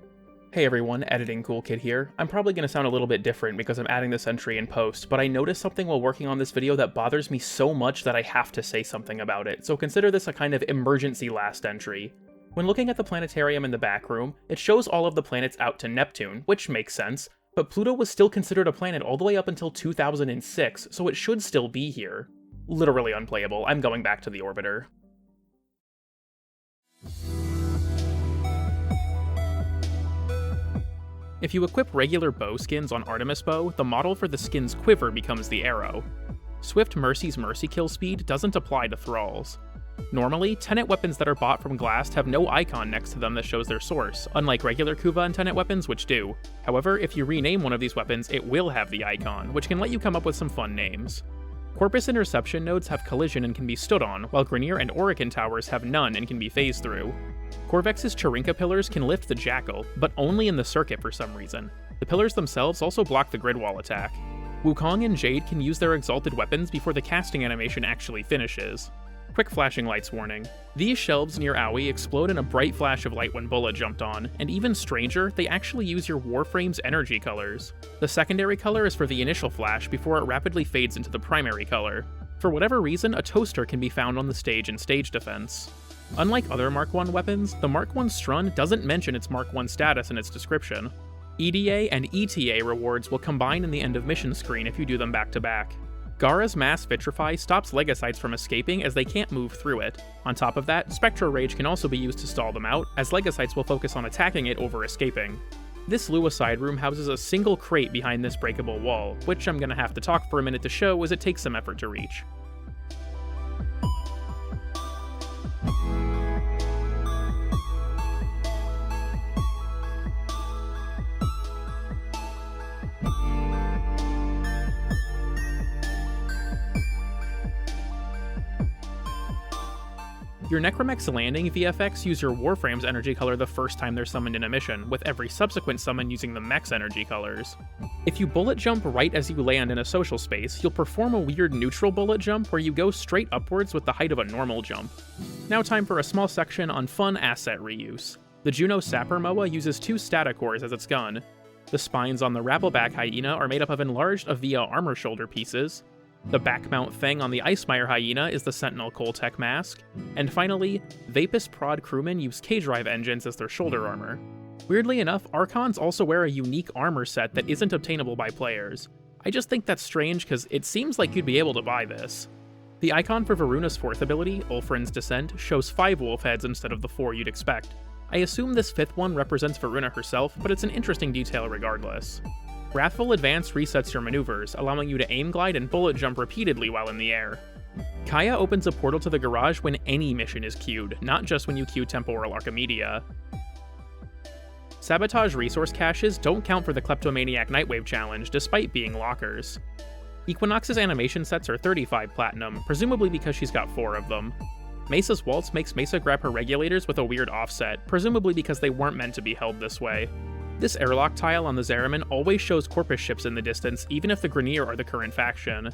Speaker 1: Hey everyone, Editing Cool Kid here. I'm probably going to sound a little bit different because I'm adding this entry in post, but I noticed something while working on this video that bothers me so much that I have to say something about it, so consider this a kind of emergency last entry. When looking at the planetarium in the back room, it shows all of the planets out to Neptune, which makes sense, but Pluto was still considered a planet all the way up until 2006, so it should still be here. Literally unplayable. I'm going back to the orbiter. If you equip regular bow skins on Artemis Bow, the model for the skin's quiver becomes the arrow. Swift Mercy's mercy kill speed doesn't apply to thralls. Normally, Tenet weapons that are bought from Glast have no icon next to them that shows their source, unlike regular Kuva and Tenet weapons which do. However, if you rename one of these weapons, it will have the icon, which can let you come up with some fun names. Corpus interception nodes have collision and can be stood on, while Grineer and Orokin towers have none and can be phased through. Corvex's Charinka pillars can lift the Jackal, but only in the circuit for some reason. The pillars themselves also block the grid wall attack. Wukong and Jade can use their exalted weapons before the casting animation actually finishes. Quick flashing lights warning. These shelves near Aoi explode in a bright flash of light when Bullet jumped on, and even stranger, they actually use your Warframe's energy colors. The secondary color is for the initial flash before it rapidly fades into the primary color. For whatever reason, a toaster can be found on the stage in stage defense. Unlike other Mark I weapons, the Mark I Strun doesn't mention its Mark I status in its description. EDA and ETA rewards will combine in the end of mission screen if you do them back to back. Gara's Mass Vitrify stops Legocytes from escaping as they can't move through it. On top of that, Spectro Rage can also be used to stall them out, as Legocytes will focus on attacking it over escaping. This Lua side room houses a single crate behind this breakable wall, which I'm gonna have to talk for a minute to show as it takes some effort to reach. Your Necromech's landing VFX use your Warframe's energy color the first time they're summoned in a mission, with every subsequent summon using the mech's energy colors. If you bullet jump right as you land in a social space, you'll perform a weird neutral bullet jump where you go straight upwards with the height of a normal jump. Now time for a small section on fun asset reuse. The Juno Sapper MOA uses 2 Statacores as its gun. The spines on the Rabbleback Hyena are made up of enlarged Avia armor shoulder pieces. The back mount thing on the Icemire Hyena is the Sentinel Coltech mask. And finally, Vapus Prod crewmen use K-Drive engines as their shoulder armor. Weirdly enough, Archons also wear a unique armor set that isn't obtainable by players. I just think that's strange because it seems like you'd be able to buy this. The icon for Varuna's 4th ability, Ulfrin's Descent, shows 5 wolf heads instead of the 4 you'd expect. I assume this 5th one represents Varuna herself, but it's an interesting detail regardless. Wrathful Advance resets your maneuvers, allowing you to aim glide and bullet jump repeatedly while in the air. Kaya opens a portal to the garage when any mission is queued, not just when you queue Temporal Archimedia. Sabotage resource caches don't count for the Kleptomaniac Nightwave challenge, despite being lockers. Equinox's animation sets are 35 platinum, presumably because she's got 4 of them. Mesa's Waltz makes Mesa grab her regulators with a weird offset, presumably because they weren't meant to be held this way. This airlock tile on the Zariman always shows Corpus ships in the distance, even if the Grineer are the current faction.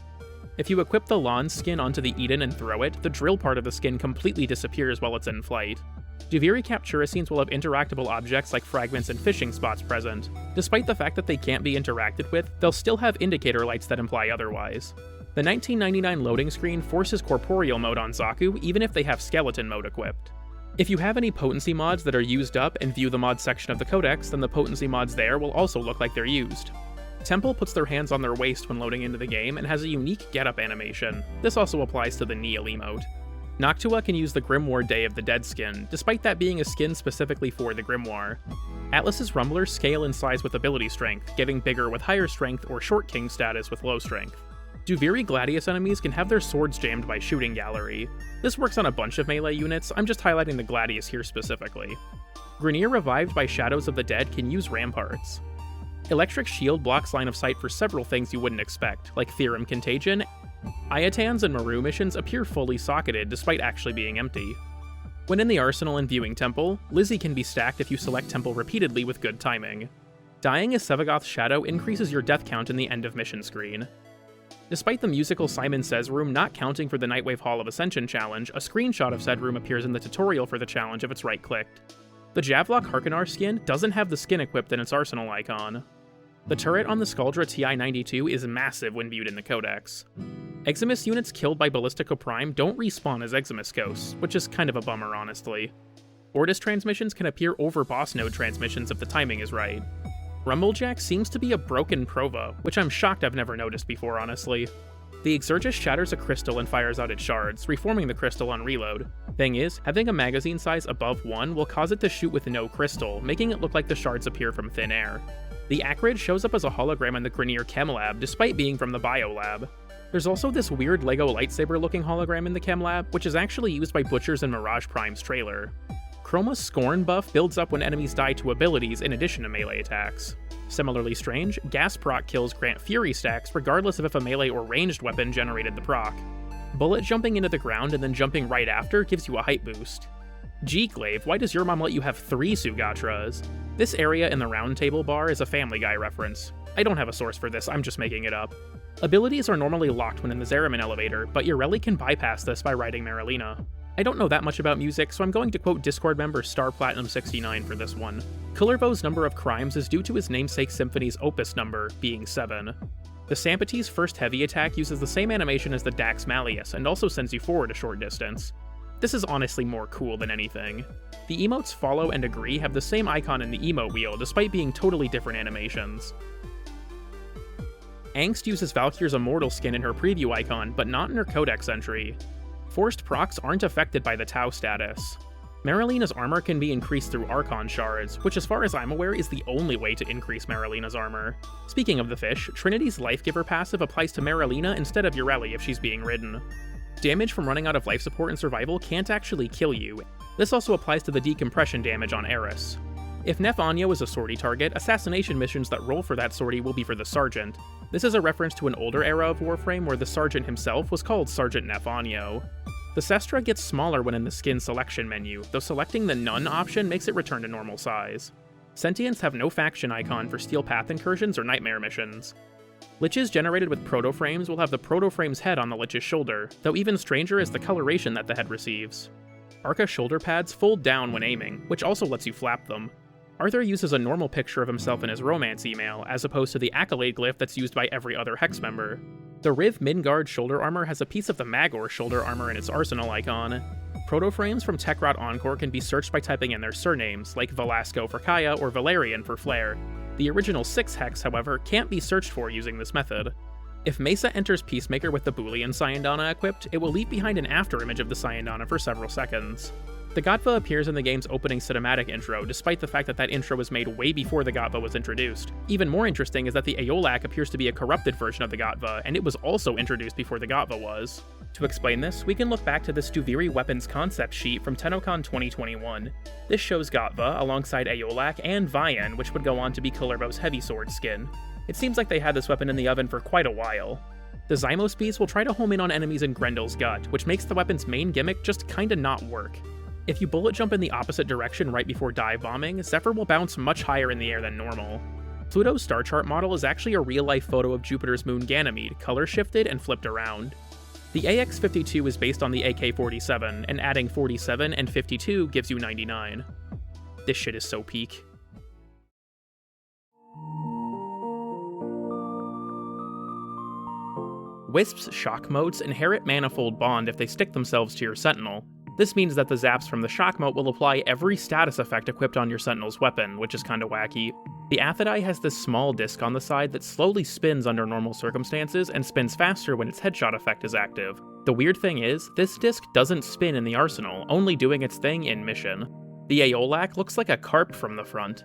Speaker 1: If you equip the Lon skin onto the Eden and throw it, the drill part of the skin completely disappears while it's in flight. Duviri Capturicines will have interactable objects like fragments and fishing spots present. Despite the fact that they can't be interacted with, they'll still have indicator lights that imply otherwise. The 1999 loading screen forces corporeal mode on Zaku even if they have skeleton mode equipped. If you have any potency mods that are used up and view the mods section of the codex, then the potency mods there will also look like they're used. Temple puts their hands on their waist when loading into the game and has a unique getup animation. This also applies to the Neil emote. Noctua can use the Grimoire Day of the Dead skin, despite that being a skin specifically for the Grimoire. Atlas's Rumblers scale in size with ability strength, getting bigger with higher strength or Short King status with low strength. Duviri Gladius enemies can have their swords jammed by Shooting Gallery. This works on a bunch of melee units, I'm just highlighting the Gladius here specifically. Grineer revived by Shadows of the Dead can use Ramparts. Electric Shield blocks line of sight for several things you wouldn't expect, like Theorem Contagion. Ayatan's and Maru missions appear fully socketed despite actually being empty. When in the arsenal and viewing Temple, Lizzie can be stacked if you select Temple repeatedly with good timing. Dying as Sevagoth's Shadow increases your death count in the end of mission screen. Despite the musical Simon Says room not counting for the Nightwave Hall of Ascension challenge, a screenshot of said room appears in the tutorial for the challenge if it's right-clicked. The Javlok Harkonar skin doesn't have the skin equipped in its arsenal icon. The turret on the Skuldra TI-92 is massive when viewed in the codex. Eximus units killed by Ballistico Prime don't respawn as Eximus ghosts, which is kind of a bummer honestly. Ortus transmissions can appear over boss node transmissions if the timing is right. Rumblejack seems to be a broken Prova, which I'm shocked I've never noticed before honestly. The Exergus shatters a crystal and fires out its shards, reforming the crystal on reload. Thing is, having a magazine size above 1 will cause it to shoot with no crystal, making it look like the shards appear from thin air. The Acrid shows up as a hologram in the Grineer Chem Lab, despite being from the Bio Lab. There's also this weird LEGO lightsaber-looking hologram in the Chem Lab, which is actually used by Butchers in Mirage Prime's trailer. Chroma's Scorn buff builds up when enemies die to abilities in addition to melee attacks. Similarly strange, gas proc kills grant Fury stacks regardless of if a melee or ranged weapon generated the proc. Bullet jumping into the ground and then jumping right after gives you a height boost. G-Glaive, why does your mom let you have 3 Sugatras? This area in the round table bar is a Family Guy reference. I don't have a source for this, I'm just making it up. Abilities are normally locked when in the Zeramin elevator, but Yoreli can bypass this by riding Marilena. I don't know that much about music, so I'm going to quote Discord member StarPlatinum69 for this one. Kullervo's number of crimes is due to his namesake symphony's opus number, being 7. The Sampity's first heavy attack uses the same animation as the Dax Malleus, and also sends you forward a short distance. This is honestly more cool than anything. The emotes Follow and Agree have the same icon in the emote wheel, despite being totally different animations. Angst uses Valkyr's Immortal skin in her preview icon, but not in her codex entry. Forced procs aren't affected by the Tau status. Marilena's armor can be increased through Archon shards, which as far as I'm aware is the only way to increase Marilena's armor. Speaking of the fish, Trinity's Lifegiver passive applies to Marilena instead of Yoreli if she's being ridden. Damage from running out of life support and survival can't actually kill you. This also applies to the decompression damage on Eris. If Nef Anyo is a sortie target, assassination missions that roll for that sortie will be for the Sergeant. This is a reference to an older era of Warframe where the Sergeant himself was called Sergeant Nef Anyo. The Sestra gets smaller when in the skin selection menu, though selecting the None option makes it return to normal size. Sentients have no faction icon for Steel Path incursions or Nightmare missions. Liches generated with Protoframes will have the Protoframe's head on the Lich's shoulder, though even stranger is the coloration that the head receives. Arca shoulder pads fold down when aiming, which also lets you flap them. Arthur uses a normal picture of himself in his romance email, as opposed to the accolade glyph that's used by every other Hex member. The Riv Midgard shoulder armor has a piece of the Magor shoulder armor in its arsenal icon. Protoframes from Techrot Encore can be searched by typing in their surnames, like Velasco for Kaya or Valerian for Flare. The original 6 Hex, however, can't be searched for using this method. If Mesa enters Peacemaker with the Boolean Syandana equipped, it will leave behind an afterimage of the Syandana for several seconds. The Gatva appears in the game's opening cinematic intro, despite the fact that that intro was made way before the Gatva was introduced. Even more interesting is that the Aeolak appears to be a corrupted version of the Gatva, and it was also introduced before the Gatva was. To explain this, we can look back to this Duviri weapons concept sheet from TennoCon 2021. This shows Gatva alongside Aeolak and Vian, which would go on to be Kullervo's heavy sword skin. It seems like they had this weapon in the oven for quite a while. The Zymos beads will try to home in on enemies in Grendel's gut, which makes the weapon's main gimmick just kinda not work. If you bullet jump in the opposite direction right before dive bombing, Zephyr will bounce much higher in the air than normal. Pluto's star chart model is actually a real-life photo of Jupiter's moon Ganymede, color shifted and flipped around. The AX-52 is based on the AK-47, and adding 47 and 52 gives you 99. This shit is so peak. Wisp's shock motes inherit Manifold Bond if they stick themselves to your Sentinel. This means that the zaps from the shock mote will apply every status effect equipped on your Sentinel's weapon, which is kinda wacky. The Aphidai has this small disc on the side that slowly spins under normal circumstances and spins faster when its headshot effect is active. The weird thing is, this disc doesn't spin in the arsenal, only doing its thing in mission. The Aeolak looks like a carp from the front.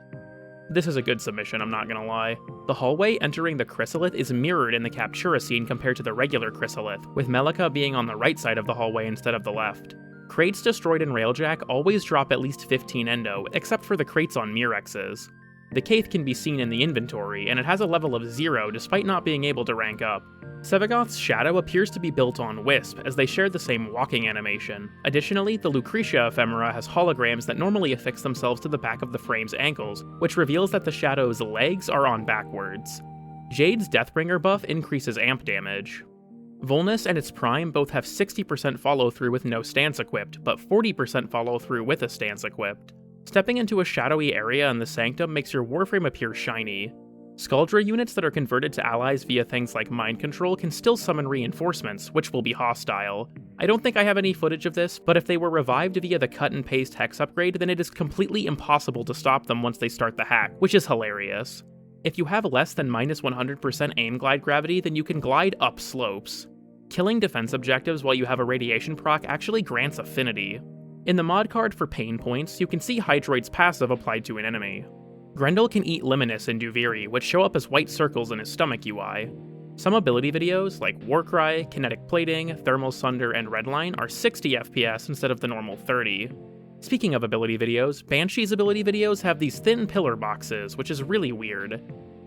Speaker 1: This is a good submission, I'm not gonna lie. The hallway entering the Chrysalith is mirrored in the Captura scene compared to the regular Chrysalith, with Melika being on the right side of the hallway instead of the left. Crates destroyed in Railjack always drop at least 15 endo, except for the crates on Mirexes. The Kaith can be seen in the inventory, and it has a level of 0 despite not being able to rank up. Sevagoth's shadow appears to be built on Wisp, as they share the same walking animation. Additionally, the Lucretia ephemera has holograms that normally affix themselves to the back of the frame's ankles, which reveals that the shadow's legs are on backwards. Jade's Deathbringer buff increases amp damage. Volnus and its Prime both have 60% follow-through with no stance equipped, but 40% follow-through with a stance equipped. Stepping into a shadowy area in the Sanctum makes your Warframe appear shiny. Skuldra units that are converted to allies via things like mind control can still summon reinforcements, which will be hostile. I don't think I have any footage of this, but if they were revived via the cut and paste hex upgrade, then it is completely impossible to stop them once they start the hack, which is hilarious. If you have less than minus 100% aim glide gravity, then you can glide up slopes. Killing defense objectives while you have a radiation proc actually grants affinity. In the mod card for pain points, you can see Hydroid's passive applied to an enemy. Grendel can eat Liminus in Duviri, which show up as white circles in his stomach UI. Some ability videos, like Warcry, Kinetic Plating, Thermal Sunder, and Redline, are 60 FPS instead of the normal 30. Speaking of ability videos, Banshee's ability videos have these thin pillar boxes, which is really weird.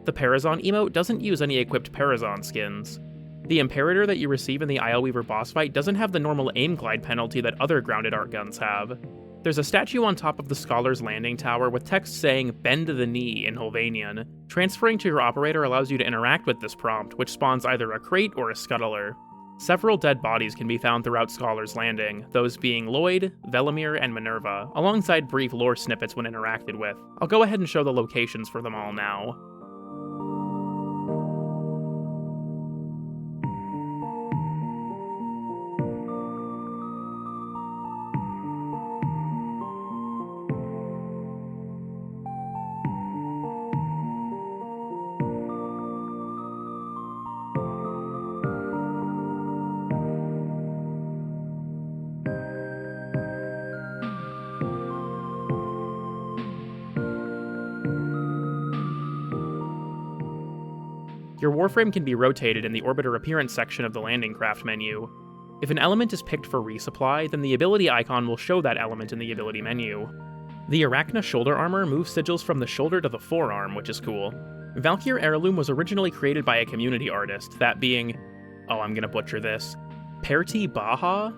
Speaker 1: The Parazon emote doesn't use any equipped Parazon skins. The Imperator that you receive in the Ileweaver boss fight doesn't have the normal aim glide penalty that other grounded art guns have. There's a statue on top of the Scholar's Landing Tower with text saying, "Bend the knee" in Holvanian. Transferring to your operator allows you to interact with this prompt, which spawns either a crate or a scuttler. Several dead bodies can be found throughout Scholar's Landing, those being Lloyd, Velimir, and Minerva, alongside brief lore snippets when interacted with. I'll go ahead and show the locations for them all now. Your Warframe can be rotated in the Orbiter Appearance section of the Landing Craft menu. If an element is picked for resupply, then the ability icon will show that element in the ability menu. The Arachna shoulder armor moves sigils from the shoulder to the forearm, which is cool. Valkyr Heirloom was originally created by a community artist, that being... oh, I'm gonna butcher this. Perti Baha?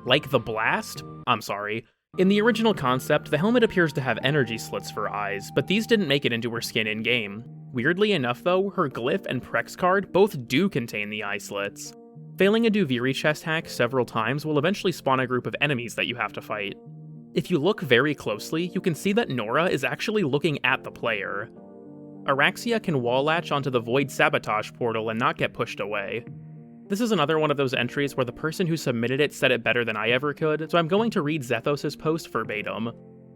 Speaker 1: Like the Blast? I'm sorry. In the original concept, the helmet appears to have energy slits for eyes, but these didn't make it into her skin in-game. Weirdly enough though, her Glyph and Prex card both do contain the eye slits. Failing a Duviri chest hack several times will eventually spawn a group of enemies that you have to fight. If you look very closely, you can see that Nora is actually looking at the player. Araxia can wall latch onto the Void Sabotage portal and not get pushed away. This is another one of those entries where the person who submitted it said it better than I ever could, so I'm going to read Zethos' post verbatim.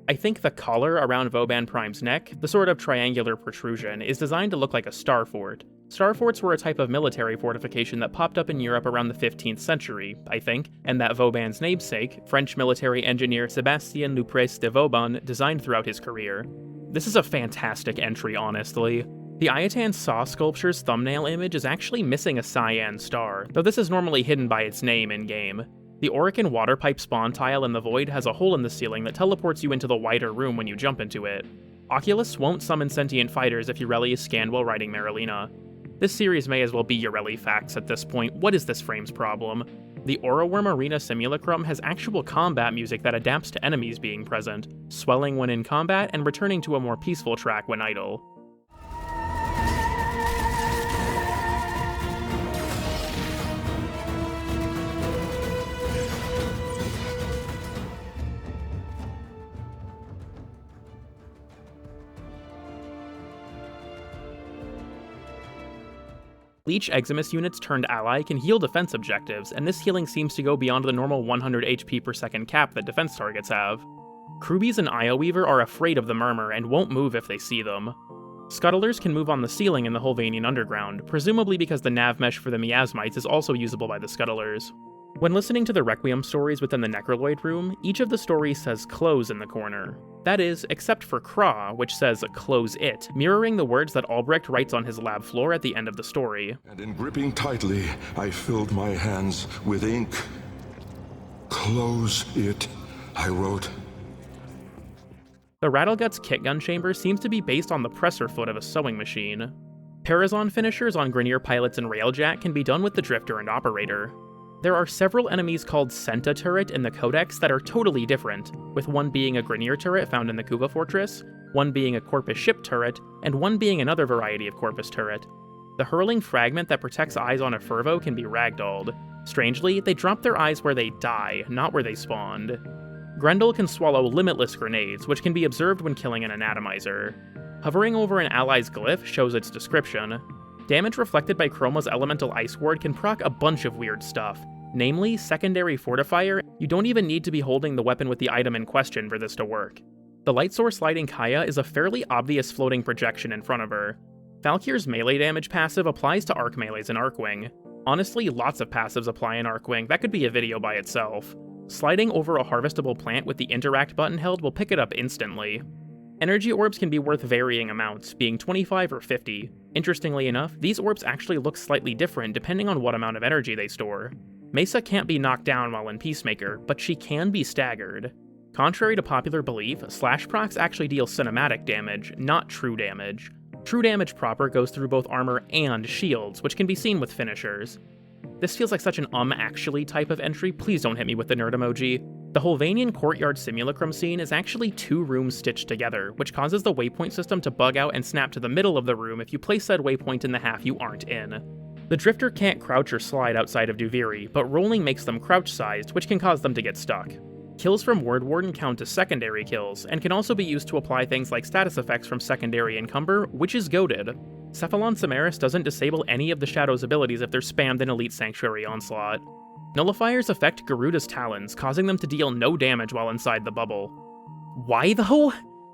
Speaker 1: I think the collar around Vauban Prime's neck, the sort of triangular protrusion, is designed to look like a star fort. Star forts were a type of military fortification that popped up in Europe around the 15th century, I think, and that Vauban's namesake, French military engineer Sébastien Luprez de Vauban, designed throughout his career. This is a fantastic entry, honestly. The Ayatan Saw sculpture's thumbnail image is actually missing a cyan star, though this is normally hidden by its name in-game. The Orican water pipe spawn tile in the Void has a hole in the ceiling that teleports you into the wider room when you jump into it. Oculus won't summon sentient fighters if Ureli is scanned while riding Marilina. This series may as well be Ureli facts at this point. What is this frame's problem? The Auraworm Arena Simulacrum has actual combat music that adapts to enemies being present, swelling when in combat and returning to a more peaceful track when idle. Leech Eximus units turned ally can heal defense objectives, and this healing seems to go beyond the normal 100 HP per second cap that defense targets have. Krubies and Ioweaver are afraid of the Murmur and won't move if they see them. Scuttlers can move on the ceiling in the Hulvanian Underground, presumably because the nav mesh for the miasmites is also usable by the Scuttlers. When listening to the Requiem stories within the Necroloid room, each of the stories says close in the corner. That is, except for Kra, which says close it, mirroring the words that Albrecht writes on his lab floor at the end of the story.
Speaker 4: And in gripping tightly, I filled my hands with ink. Close it, I wrote.
Speaker 1: The Rattleguts kit gun chamber seems to be based on the presser foot of a sewing machine. Parazon finishers on Grineer pilots and Railjack can be done with the Drifter and Operator. There are several enemies called Senta turret in the Codex that are totally different, with one being a Grineer turret found in the Kuva Fortress, one being a Corpus ship turret, and one being another variety of Corpus turret. The hurling fragment that protects eyes on a Fervo can be ragdolled. Strangely, they drop their eyes where they die, not where they spawned. Grendel can swallow limitless grenades, which can be observed when killing an Anatomizer. Hovering over an ally's glyph shows its description. Damage reflected by Chroma's elemental ice ward can proc a bunch of weird stuff, namely Secondary Fortifier. You don't even need to be holding the weapon with the item in question for this to work. The light source lighting Kaya is a fairly obvious floating projection in front of her. Valkyr's melee damage passive applies to arc melees in Arcwing. Honestly, lots of passives apply in Arcwing, that could be a video by itself. Sliding over a harvestable plant with the interact button held will pick it up instantly. Energy orbs can be worth varying amounts, being 25 or 50. Interestingly enough, these orbs actually look slightly different depending on what amount of energy they store. Mesa can't be knocked down while in Peacemaker, but she can be staggered. Contrary to popular belief, slash procs actually deal cinematic damage, not true damage. True damage proper goes through both armor and shields, which can be seen with finishers. This feels like such an actually type of entry, please don't hit me with the nerd emoji. The Hulvanian Courtyard Simulacrum scene is actually 2 rooms stitched together, which causes the waypoint system to bug out and snap to the middle of the room if you place said waypoint in the half you aren't in. The Drifter can't crouch or slide outside of Duviri, but rolling makes them crouch-sized, which can cause them to get stuck. Kills from Word Warden count as secondary kills, and can also be used to apply things like status effects from secondary Encumber, which is goated. Cephalon Samaris doesn't disable any of the Shadow's abilities if they're spammed in Elite Sanctuary Onslaught. Nullifiers affect Garuda's Talons, causing them to deal no damage while inside the bubble. Why though?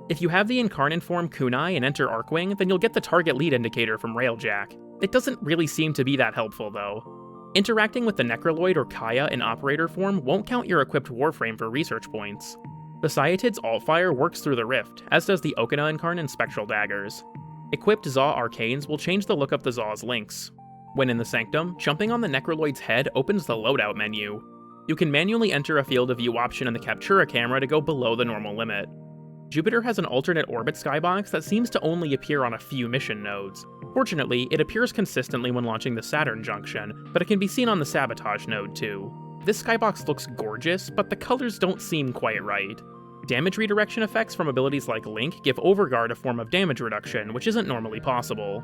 Speaker 1: If you have the Incarnate form Kunai and enter Arcwing, then you'll get the target lead indicator from Railjack. It doesn't really seem to be that helpful though. Interacting with the Necroloid or Kaya in Operator form won't count your equipped Warframe for research points. The Sciatid's Altfire works through the Rift, as does the Okina Incarnate Spectral Daggers. Equipped Zaw Arcanes will change the look of the Zaw's links. When in the Sanctum, jumping on the Necroloid's head opens the loadout menu. You can manually enter a field of view option in the Captura camera to go below the normal limit. Jupiter has an alternate orbit skybox that seems to only appear on a few mission nodes. Fortunately, it appears consistently when launching the Saturn junction, but it can be seen on the Sabotage node too. This skybox looks gorgeous, but the colors don't seem quite right. Damage redirection effects from abilities like Link give Overguard a form of damage reduction, which isn't normally possible.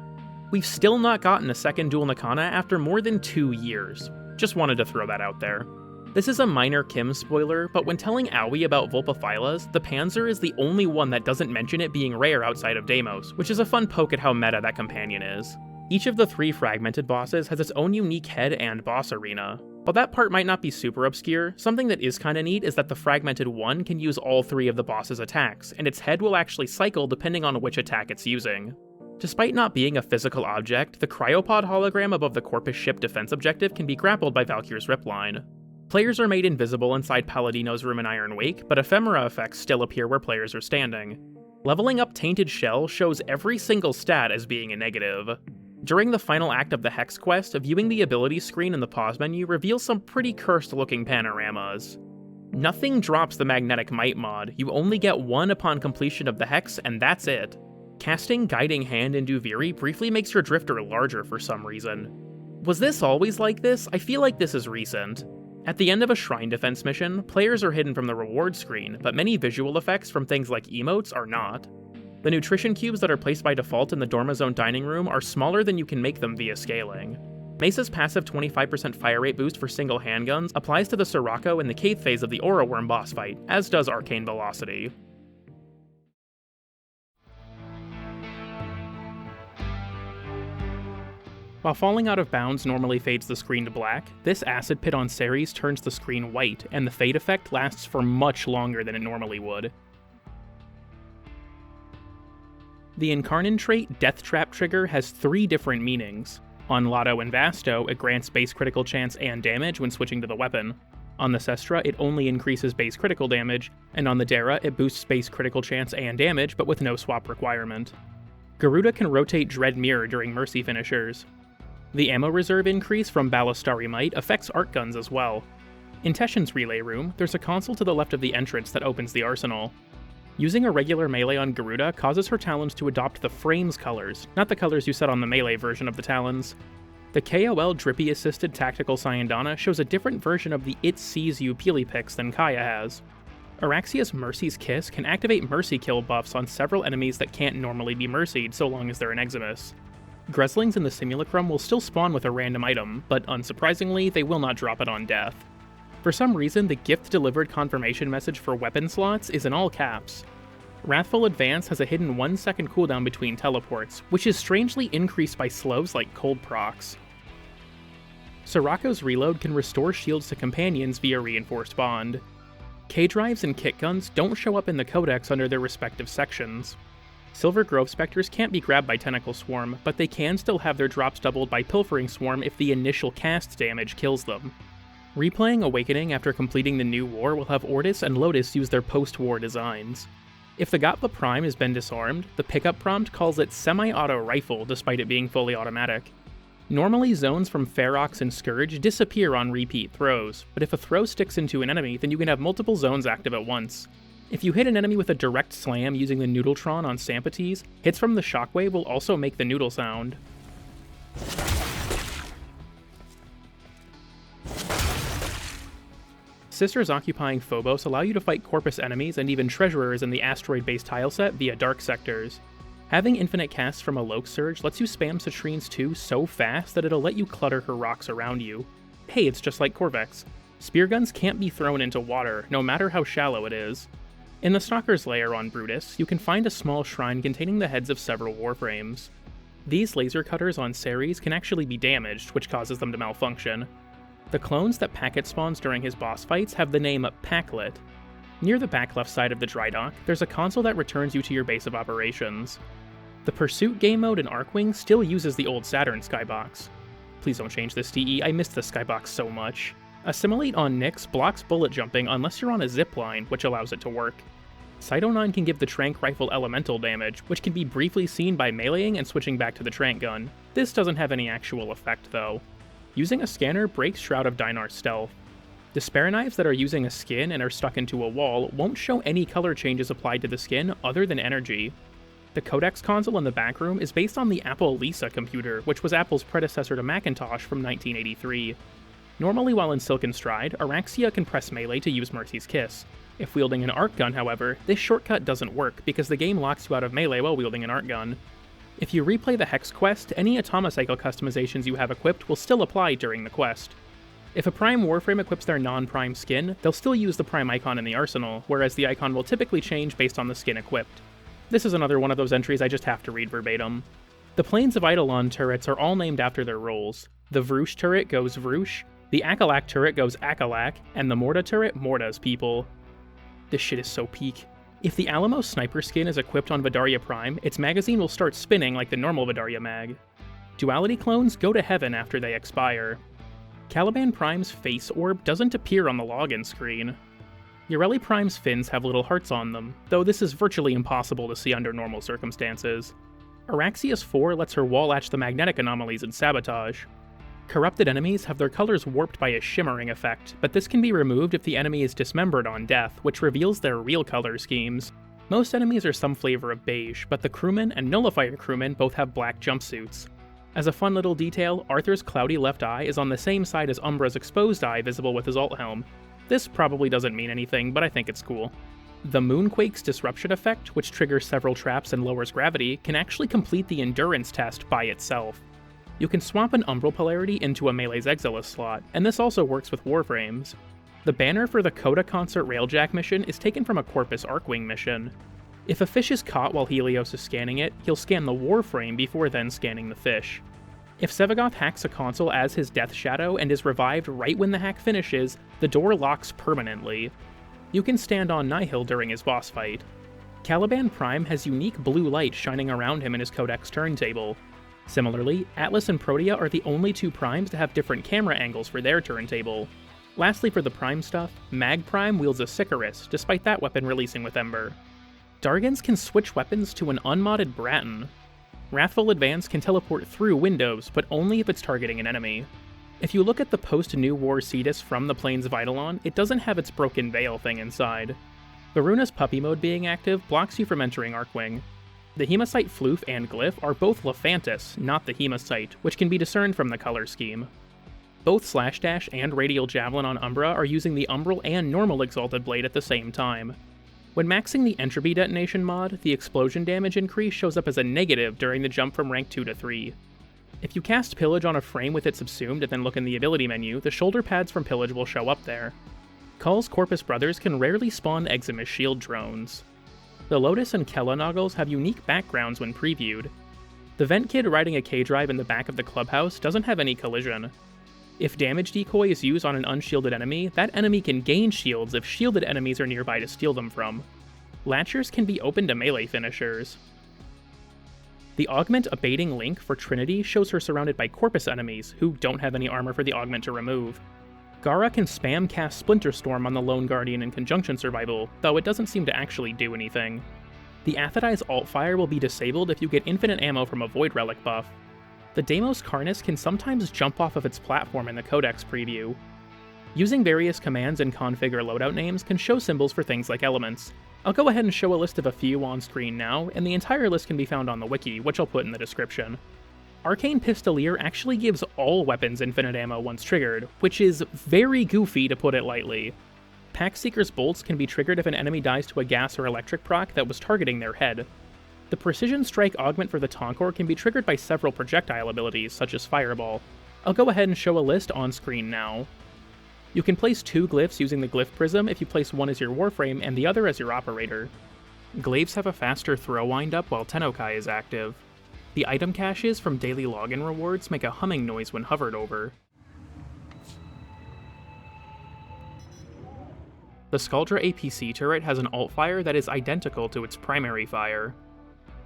Speaker 1: We've still not gotten a second Dual Nakana after more than 2 years. Just wanted to throw that out there. This is a minor Kim spoiler, but when telling Aoi about Vulpaphylas, the Panzer is the only one that doesn't mention it being rare outside of Deimos, which is a fun poke at how meta that companion is. Each of the 3 fragmented bosses has its own unique head and boss arena. While that part might not be super obscure, something that is kinda neat is that the fragmented one can use all 3 of the boss's attacks, and its head will actually cycle depending on which attack it's using. Despite not being a physical object, the cryopod hologram above the Corpus ship defense objective can be grappled by Valkyr's Ripline. Players are made invisible inside Paladino's room in Iron Wake, but ephemera effects still appear where players are standing. Leveling up Tainted Shell shows every single stat as being a negative. During the final act of the Hex quest, viewing the ability screen in the pause menu reveals some pretty cursed-looking panoramas. Nothing drops the Magnetic Might mod, you only get 1 upon completion of the Hex, and that's it. Casting Guiding Hand in Duviri briefly makes your Drifter larger for some reason. Was this always like this? I feel like this is recent. At the end of a Shrine Defense mission, players are hidden from the reward screen, but many visual effects from things like emotes are not. The nutrition cubes that are placed by default in the Dormazone dining room are smaller than you can make them via scaling. Mesa's passive 25% fire rate boost for single handguns applies to the Sirocco in the cave phase of the Aura Worm boss fight, as does Arcane Velocity. While falling out of bounds normally fades the screen to black, this acid pit on Ceres turns the screen white, and the fade effect lasts for much longer than it normally would. The Incarnon trait Death Trap Trigger has 3 different meanings. On Lotto and Vasto, it grants base critical chance and damage when switching to the weapon. On the Sestra, it only increases base critical damage, and on the Dara, it boosts base critical chance and damage, but with no swap requirement. Garuda can rotate Dread Mirror during Mercy finishers. The ammo reserve increase from Ballistari Might affects art guns as well. In Teshin's relay room, there's a console to the left of the entrance that opens the arsenal. Using a regular melee on Garuda causes her talons to adopt the frame's colors, not the colors you set on the melee version of the talons. The KOL Drippy-assisted Tactical Syandana shows a different version of the It Sees You Peely Picks than Kaya has. Araxia's Mercy's Kiss can activate Mercy kill buffs on several enemies that can't normally be mercied so long as they're an Eximus. Greslings in the Simulacrum will still spawn with a random item, but unsurprisingly, they will not drop it on death. For some reason, the gift-delivered confirmation message for weapon slots is in all caps. Wrathful Advance has a hidden 1-second cooldown between teleports, which is strangely increased by slows like cold procs. Sirocco's Reload can restore shields to companions via Reinforced Bond. K-Drives and Kit Guns don't show up in the Codex under their respective sections. Silver Grove Spectres can't be grabbed by Tentacle Swarm, but they can still have their drops doubled by Pilfering Swarm if the initial cast damage kills them. Replaying Awakening after completing the new war will have Ortis and Lotus use their post-war designs. If the Gatla Prime has been disarmed, the pickup prompt calls it Semi-Auto Rifle despite it being fully automatic. Normally, zones from Ferox and Scourge disappear on repeat throws, but if a throw sticks into an enemy, then you can have multiple zones active at once. If you hit an enemy with a direct slam using the Noodletron on Sampates, hits from the Shockwave will also make the noodle sound. Sisters occupying Phobos allow you to fight Corpus enemies and even treasurers in the asteroid-based tileset via dark sectors. Having infinite casts from a Loke Surge lets you spam Citrines 2 so fast that it'll let you clutter her rocks around you. Hey, it's just like Corvex. Spear guns can't be thrown into water, no matter how shallow it is. In the Stalker's Lair on Brutus, you can find a small shrine containing the heads of several Warframes. These laser cutters on Ceres can actually be damaged, which causes them to malfunction. The clones that Packet spawns during his boss fights have the name Packlet. Near the back left side of the dry dock, there's a console that returns you to your base of operations. The Pursuit game mode in Arcwing still uses the old Saturn skybox. Please don't change this, DE, I missed the skybox so much. Assimilate on Nyx blocks bullet jumping unless you're on a zipline, which allows it to work. Cyto9 can give the Trank Rifle elemental damage, which can be briefly seen by meleeing and switching back to the Trank gun. This doesn't have any actual effect though. Using a scanner breaks Shroud of Dynar's stealth. Despair knives that are using a skin and are stuck into a wall won't show any color changes applied to the skin other than energy. The Codex console in the back room is based on the Apple Lisa computer, which was Apple's predecessor to Macintosh from 1983. Normally while in Silken Stride, Araxia can press melee to use Mercy's Kiss. If wielding an art gun, however, this shortcut doesn't work because the game locks you out of melee while wielding an art gun. If you replay the Hex quest, any Atomocycle customizations you have equipped will still apply during the quest. If a Prime Warframe equips their non-Prime skin, they'll still use the Prime icon in the arsenal, whereas the icon will typically change based on the skin equipped. This is another one of those entries I just have to read verbatim. The Plains of Eidolon turrets are all named after their roles. The Vroosh turret goes Vroosh, the Akalak turret goes Akalak, and the Morda turret Morda's people. This shit is so peak. If the Alamo sniper skin is equipped on Vidaria Prime, its magazine will start spinning like the normal Vidaria mag. Duality clones go to heaven after they expire. Caliban Prime's face orb doesn't appear on the login screen. Ureli Prime's fins have little hearts on them, though this is virtually impossible to see under normal circumstances. Araxia's 4 lets her wall latch the magnetic anomalies in Sabotage. Corrupted enemies have their colors warped by a shimmering effect, but this can be removed if the enemy is dismembered on death, which reveals their real color schemes. Most enemies are some flavor of beige, but the crewmen and Nullifier crewmen both have black jumpsuits. As a fun little detail, Arthur's cloudy left eye is on the same side as Umbra's exposed eye visible with his alt helm. This probably doesn't mean anything, but I think it's cool. The Moonquake's disruption effect, which triggers several traps and lowers gravity, can actually complete the endurance test by itself. You can swap an Umbral Polarity into a Melee's Exilus slot, and this also works with Warframes. The banner for the Coda Concert Railjack mission is taken from a Corpus Arcwing mission. If a fish is caught while Helios is scanning it, he'll scan the Warframe before then scanning the fish. If Sevagoth hacks a console as his Death Shadow and is revived right when the hack finishes, the door locks permanently. You can stand on Nihil during his boss fight. Caliban Prime has unique blue light shining around him in his Codex turntable. Similarly, Atlas and Protea are the only two Primes to have different camera angles for their turntable. Lastly, for the Prime stuff, Mag Prime wields a Sicarus, despite that weapon releasing with Ember. Dargans can switch weapons to an unmodded Bratton. Wrathful Advance can teleport through windows, but only if it's targeting an enemy. If you look at the post-New War Cetus from the Plains of Eidolon, it doesn't have its broken veil thing inside. Varuna's Puppy Mode being active blocks you from entering Arcwing. The Hematite Floof and Glyph are both Lephantis, not the Hematite, which can be discerned from the color scheme. Both Slash Dash and Radial Javelin on Umbra are using the Umbral and normal Exalted Blade at the same time. When maxing the Entropy Detonation mod, the explosion damage increase shows up as a negative during the jump from rank 2 to 3. If you cast Pillage on a frame with it subsumed and then look in the ability menu, the shoulder pads from Pillage will show up there. Kull's Corpus brothers can rarely spawn Eximus shield drones. The Lotus and Kella Noggles have unique backgrounds when previewed. The Vent Kid riding a K-Drive in the back of the clubhouse doesn't have any collision. If damage decoy is used on an unshielded enemy, that enemy can gain shields if shielded enemies are nearby to steal them from. Latchers can be open to melee finishers. The Augment Abating Link for Trinity shows her surrounded by Corpus enemies, who don't have any armor for the Augment to remove. Gara can spam cast Splinter Storm on the Lone Guardian in Conjunction Survival, though it doesn't seem to actually do anything. The Aphrodite's Alt-Fire will be disabled if you get infinite ammo from a Void Relic buff. The Deimos Karnas can sometimes jump off of its platform in the Codex preview. Using various commands and configure loadout names can show symbols for things like elements. I'll go ahead and show a list of a few on screen now, and the entire list can be found on the wiki, which I'll put in the description. Arcane Pistolier actually gives all weapons infinite ammo once triggered, which is very goofy to put it lightly. Pack Seeker's Bolts can be triggered if an enemy dies to a gas or electric proc that was targeting their head. The Precision Strike augment for the Tonkor can be triggered by several projectile abilities, such as Fireball. I'll go ahead and show a list on screen now. You can place two glyphs using the Glyph Prism if you place one as your Warframe and the other as your Operator. Glaives have a faster throw windup while Tennokai is active. The item caches from daily login rewards make a humming noise when hovered over. The Skaldra APC turret has an alt-fire that is identical to its primary fire.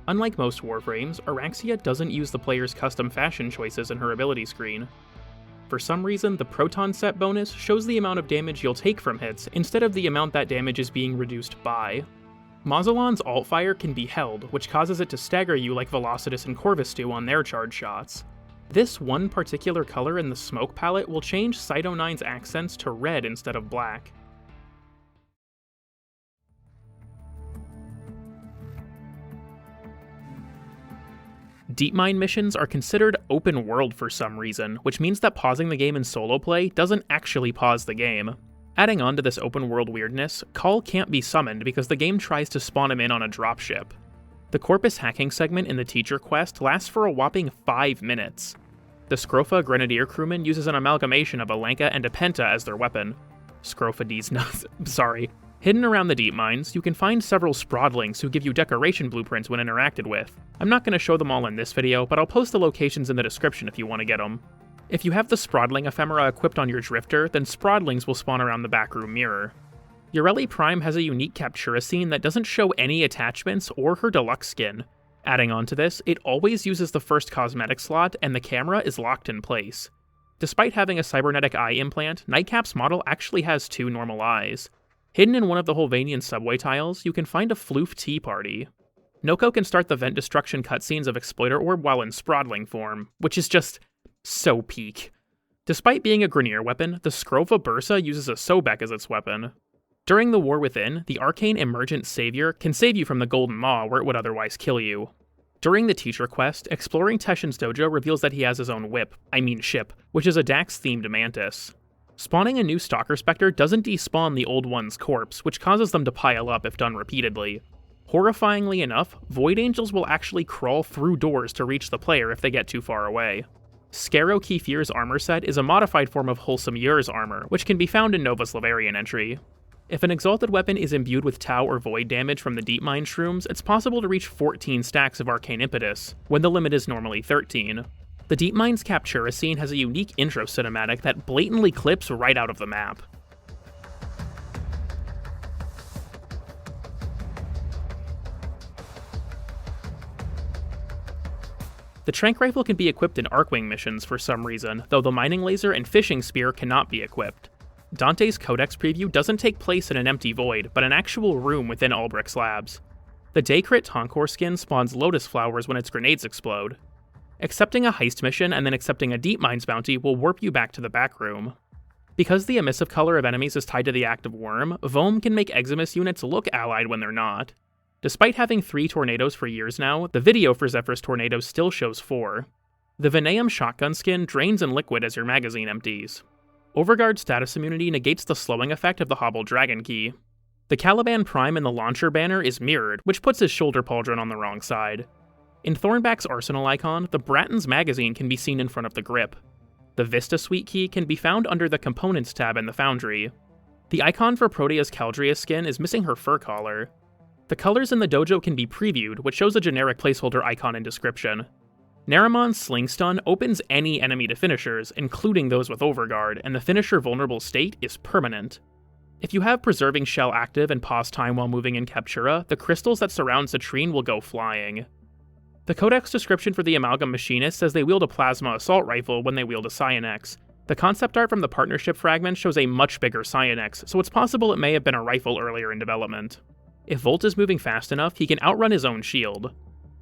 Speaker 1: Unlike most Warframes, Araxia doesn't use the player's custom fashion choices in her ability screen. For some reason, the Proton Set bonus shows the amount of damage you'll take from hits instead of the amount that damage is being reduced by. Mauzolan's alt-fire can be held, which causes it to stagger you like Velocidus and Corvus do on their charge shots. This one particular color in the smoke palette will change Cyto 9's accents to red instead of black. Deepmine missions are considered open world for some reason, which means that pausing the game in solo play doesn't actually pause the game. Adding on to this open world weirdness, Kull can't be summoned because the game tries to spawn him in on a dropship. The Corpus hacking segment in the Teacher quest lasts for a whopping 5 minutes. The Scrofa Grenadier crewman uses an amalgamation of a Lanka and a Penta as their weapon. Scrofa D's nuts, sorry. Hidden around the deep mines, you can find several Sprodlings who give you decoration blueprints when interacted with. I'm not going to show them all in this video, but I'll post the locations in the description if you want to get them. If you have the Sprodling ephemera equipped on your Drifter, then Sprodlings will spawn around the backroom mirror. Ureli Prime has a unique Captura scene that doesn't show any attachments or her deluxe skin. Adding on to this, it always uses the first cosmetic slot and the camera is locked in place. Despite having a cybernetic eye implant, Nightcap's model actually has 2 normal eyes. Hidden in one of the Holvanian subway tiles, you can find a Floof tea party. Noko can start the vent destruction cutscenes of Exploiter Orb while in Sprodling form, which is just so peak. Despite being a Grenier weapon, the Scrova Bursa uses a Sobek as its weapon. During the War Within, the Arcane Emergent Savior can save you from the Golden Maw where it would otherwise kill you. During the Teacher quest, exploring Teshin's dojo reveals that he has his own ship, which is a Dax-themed mantis. Spawning a new Stalker Spectre doesn't despawn the old one's corpse, which causes them to pile up if done repeatedly. Horrifyingly enough, Void Angels will actually crawl through doors to reach the player if they get too far away. Scaro Kefir's armor set is a modified form of Wholesome Yur's armor, which can be found in Nova's Laverian entry. If an exalted weapon is imbued with Tau or Void damage from the Deep Mine Shrooms, it's possible to reach 14 stacks of Arcane Impetus, when the limit is normally 13. The DeepMind's Captura scene has a unique intro cinematic that blatantly clips right out of the map. The Trank Rifle can be equipped in Arcwing missions for some reason, though the Mining Laser and Fishing Spear cannot be equipped. Dante's Codex preview doesn't take place in an empty void, but an actual room within Ulbricht's labs. The Daycrit Tonkor skin spawns lotus flowers when its grenades explode. Accepting a heist mission and then accepting a DeepMind's bounty will warp you back to the back room. Because the emissive color of enemies is tied to the active worm, Vohm can make Eximus units look allied when they're not. Despite having 3 tornadoes for years now, the video for Zephyr's tornado still shows 4. The Vineum shotgun skin drains in liquid as your magazine empties. Overguard status immunity negates the slowing effect of the Hobble Dragon Key. The Caliban Prime in the launcher banner is mirrored, which puts his shoulder pauldron on the wrong side. In Thornback's arsenal icon, the Bratton's magazine can be seen in front of the grip. The Vista Suite key can be found under the Components tab in the Foundry. The icon for Protea's Caldria skin is missing her fur collar. The colors in the dojo can be previewed, which shows a generic placeholder icon and description. Naramon's Sling Stun opens any enemy to finishers, including those with Overguard, and the finisher vulnerable state is permanent. If you have Preserving Shell active and pause time while moving in Captura, the crystals that surround Citrine will go flying. The Codex description for the Amalgam Machinist says they wield a Plasma Assault Rifle when they wield a Cyanex. The concept art from the partnership fragment shows a much bigger Cyanex, so it's possible it may have been a rifle earlier in development. If Volt is moving fast enough, he can outrun his own shield.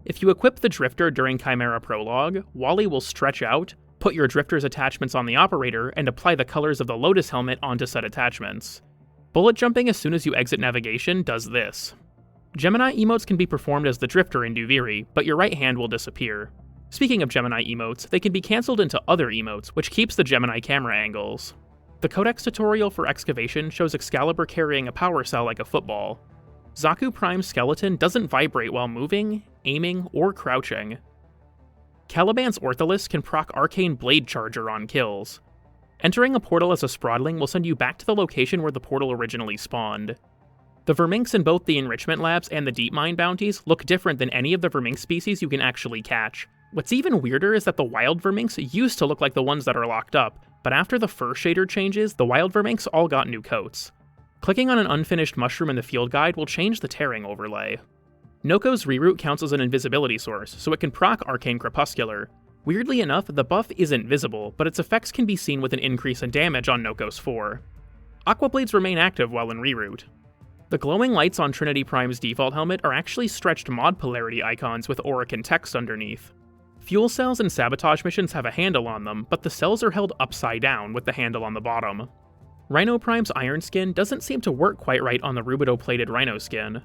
Speaker 1: If you equip the Drifter during Chimera Prologue, Wally will stretch out, put your Drifter's attachments on the operator, and apply the colors of the Lotus helmet onto said attachments. Bullet jumping as soon as you exit navigation does this. Gemini emotes can be performed as the Drifter in Duviri, but your right hand will disappear. Speaking of Gemini emotes, they can be cancelled into other emotes, which keeps the Gemini camera angles. The Codex tutorial for Excavation shows Excalibur carrying a power cell like a football. Zaku Prime's skeleton doesn't vibrate while moving, aiming, or crouching. Caliban's Ortholis can proc Arcane Blade Charger on kills. Entering a portal as a Sprodling will send you back to the location where the portal originally spawned. The Verminx in both the Enrichment Labs and the DeepMind bounties look different than any of the Verminx species you can actually catch. What's even weirder is that the wild Verminx used to look like the ones that are locked up, but after the fur shader changes, the wild Verminx all got new coats. Clicking on an unfinished mushroom in the field guide will change the tearing overlay. Noko's reroute counts as an invisibility source, so it can proc Arcane Crepuscular. Weirdly enough, the buff isn't visible, but its effects can be seen with an increase in damage on Noko's 4. Aquablades remain active while in reroute. The glowing lights on Trinity Prime's default helmet are actually stretched mod polarity icons with Aurican text underneath. Fuel cells and sabotage missions have a handle on them, but the cells are held upside down with the handle on the bottom. Rhino Prime's iron skin doesn't seem to work quite right on the Rubido-plated Rhino skin.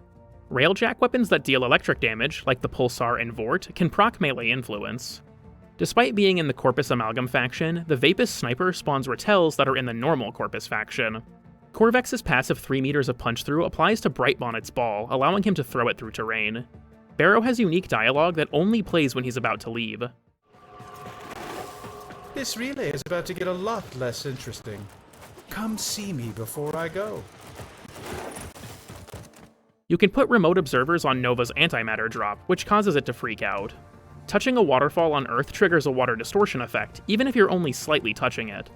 Speaker 1: Railjack weapons that deal electric damage, like the Pulsar and Vort, can proc melee influence. Despite being in the Corpus Amalgam faction, the Vapus Sniper spawns Ratels that are in the normal Corpus faction. Corvex's passive 3 meters of punch-through applies to Brightbonnet's ball, allowing him to throw it through terrain. Barrow has unique dialogue that only plays when he's about to leave.
Speaker 5: This relay is about to get a lot less interesting. Come see me before I go.
Speaker 1: You can put remote observers on Nova's antimatter drop, which causes it to freak out. Touching a waterfall on Earth triggers a water distortion effect, even if you're only slightly touching it.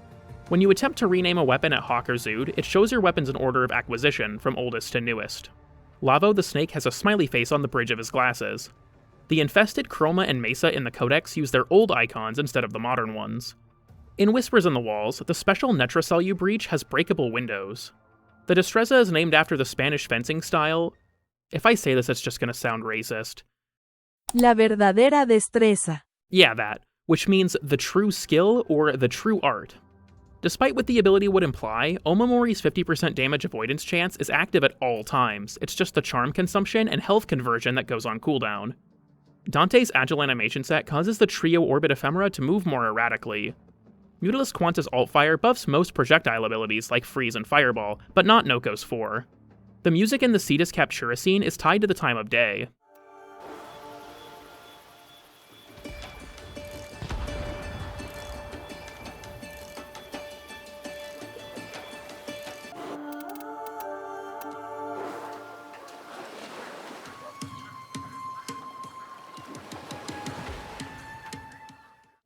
Speaker 1: When you attempt to rename a weapon at Hawk or Zood, it shows your weapons in order of acquisition, from oldest to newest. Lavo the Snake has a smiley face on the bridge of his glasses. The infested Chroma and Mesa in the Codex use their old icons instead of the modern ones. In Whispers in the Walls, the special Netracell you breach has breakable windows. The Destreza is named after the Spanish fencing style. If I say this, it's just gonna sound racist.
Speaker 6: La verdadera destreza.
Speaker 1: Yeah, that, which means the true skill or the true art. Despite what the ability would imply, Omamori's 50% damage avoidance chance is active at all times, it's just the charm consumption and health conversion that goes on cooldown. Dante's Agile animation set causes the Trio Orbit Ephemera to move more erratically. Mutalis Quanta's Altfire buffs most projectile abilities like Freeze and Fireball, but not Noko's 4. The music in the Cetus Captura scene is tied to the time of day.